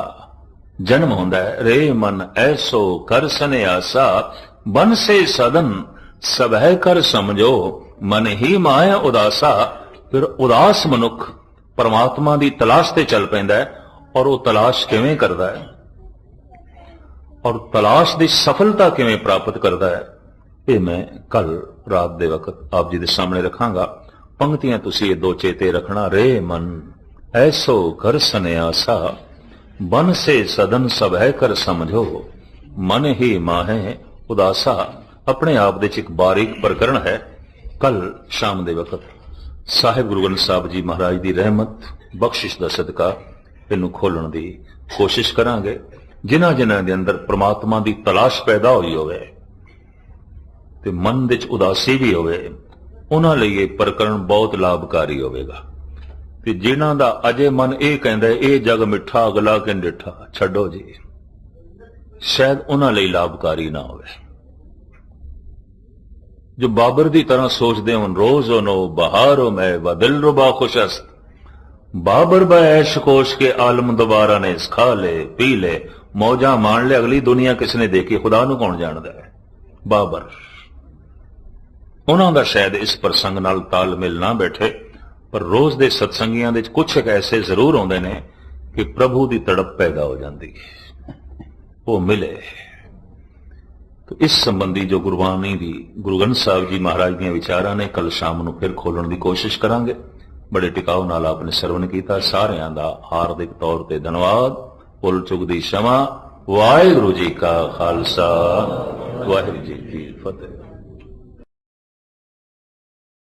ਜਨਮ ਹੁੰਦਾ ਹੈ। ਰੇ ਮਨ ਐਸੋ ਕਰ ਸੰਨਿਆਸਾ, ਬੰਸੇ ਸਦਨ ਸਭੈ ਕਰ ਸਮਝੋ, ਮਨ ਹੀ ਮਾਇਆ ਉਦਾਸਾ। ਫਿਰ ਉਦਾਸ ਮਨੁੱਖ ਪਰਮਾਤਮਾ ਦੀ ਤਲਾਸ਼ ਤੇ ਚੱਲ ਪੈਂਦਾ ਹੈ, ਔਰ ਉਹ ਤਲਾਸ਼ ਕਿਵੇਂ ਕਰਦਾ ਹੈ, ਔਰ ਤਲਾਸ਼ ਦੀ ਸਫਲਤਾ ਕਿਵੇਂ ਪ੍ਰਾਪਤ ਕਰਦਾ ਹੈ, ਇਹ ਮੈਂ ਕੱਲ ਰਾਤ ਦੇ ਵਕਤ ਆਪ ਜੀ ਦੇ ਸਾਹਮਣੇ ਰੱਖਾਂਗਾ। ਪੰਕਤੀਆਂ ਤੁਸੀਂ ਇਹ ਦੋ ਚੇਤੇ ਰੱਖਣਾ। ਰੇ ਮਨ ਐਸੋ ਕਰ ਸੰਨਿਆਸਾ, ਬਨ ਸੇ ਸਦਨ ਸਭੈ ਕਰ ਸਮਝੋ, ਮਨ ਹੀ ਮਾਹੇ ਉਦਾਸਾ। ਆਪਣੇ ਆਪ ਦੇ ਚ ਇੱਕ ਬਾਰੀਕ ਪ੍ਰਕਰਣ ਹੈ। ਕੱਲ ਸ਼ਾਮ ਦੇ ਵਕਤ ਸਾਹਿਬ ਗੁਰੂ ਗ੍ਰੰਥ ਸਾਹਿਬ ਜੀ ਮਹਾਰਾਜ ਦੀ ਰਹਿਮਤ ਬਖਸ਼ਿਸ਼ ਦਾ ਸਦਕਾ ਇਹਨੂੰ ਖੋਲਣ ਦੀ ਕੋਸ਼ਿਸ਼ ਕਰਾਂਗੇ। ਜਿਨ੍ਹਾਂ ਜਿਨ੍ਹਾਂ ਦੇ ਅੰਦਰ ਪ੍ਰਮਾਤਮਾ ਦੀ ਤਲਾਸ਼ ਪੈਦਾ ਹੋਈ ਹੋਵੇ ਤੇ ਮਨ ਵਿੱਚ ਉਦਾਸੀ ਵੀ ਹੋਵੇ, ਉਹਨਾਂ ਲਈ ਇਹ ਪ੍ਰਕਰਣ ਬਹੁਤ ਲਾਭਕਾਰੀ ਹੋਵੇਗਾ। ਤੇ ਜਿਨ੍ਹਾਂ ਦਾ ਅਜੇ ਮਨ ਇਹ ਕਹਿੰਦਾ ਇਹ ਜਗ ਮਿੱਠਾ ਅਗਲਾ ਕਿ ਡਿੱਠਾ, ਛੱਡੋ ਜੀ, ਸ਼ਾਇਦ ਉਹਨਾਂ ਲਈ ਲਾਭਕਾਰੀ ਨਾ ਹੋਵੇ। ਜੋ ਬਾਬਰ ਦੀ ਤਰ੍ਹਾਂ ਸੋਚਦੇ ਹੋਣ, ਰੋਜ਼ ਨੋ ਬਹਾਰੋ ਮੈਂ व दिल रुबा खुशस्त, बाबर बैश कोश के आलम दोबारा ने खा ले पी ले, मौजा मान ले अगली दुनिया किसने देखी, खुदा ਨੂੰ ਕੌਣ ਜਾਣਦਾ ਹੈ। ਬਾਬਰ, ਉਹਨਾਂ ਦਾ ਸ਼ਾਇਦ ਇਸ ਪ੍ਰਸੰਗ ਨਾਲ ਤਾਲਮੇਲ ਨਾ ਬੈਠੇ, ਪਰ ਰੋਜ਼ ਦੇ ਸਤਸੰਗੀਆਂ ਦੇ ਕੁਝ ਐਸੇ ਜ਼ਰੂਰ ਆਉਂਦੇ ਨੇ ਕਿ ਪ੍ਰਭੂ ਦੀ ਤੜਪ ਪੈਦਾ ਹੋ ਜਾਂਦੀ ਹੈ, ਉਹ ਮਿਲੇ। तो इस संबंधी जो गुरबाणी दी गुरु ग्रंथ साहिब जी महाराज ਦੀਆਂ ਵਿਚਾਰਾਂ ਨੇ ਕੱਲ ਸ਼ਾਮ ਨੂੰ ਫਿਰ ਖੋਲਣ ਦੀ ਕੋਸ਼ਿਸ਼ ਕਰਾਂਗੇ। ਬੜੇ ਟਿਕਾਉ ਨਾਲ ਆਪਨੇ ਸਰਵਣ ਕੀਤਾ। ਸਾਰਿਆਂ ਦਾ ਹਾਰਦਿਕ ਤੌਰ ਤੇ ਧੰਨਵਾਦ। ਭੁੱਲ ਚੁੱਕ ਦੀ क्षमा। ਵਾਹਿਗੁਰੂ ਜੀ ਕਾ ਖਾਲਸਾ, ਵਾਹਿਗੁਰੂ ਜੀ ਕੀ ਫਤਿਹ।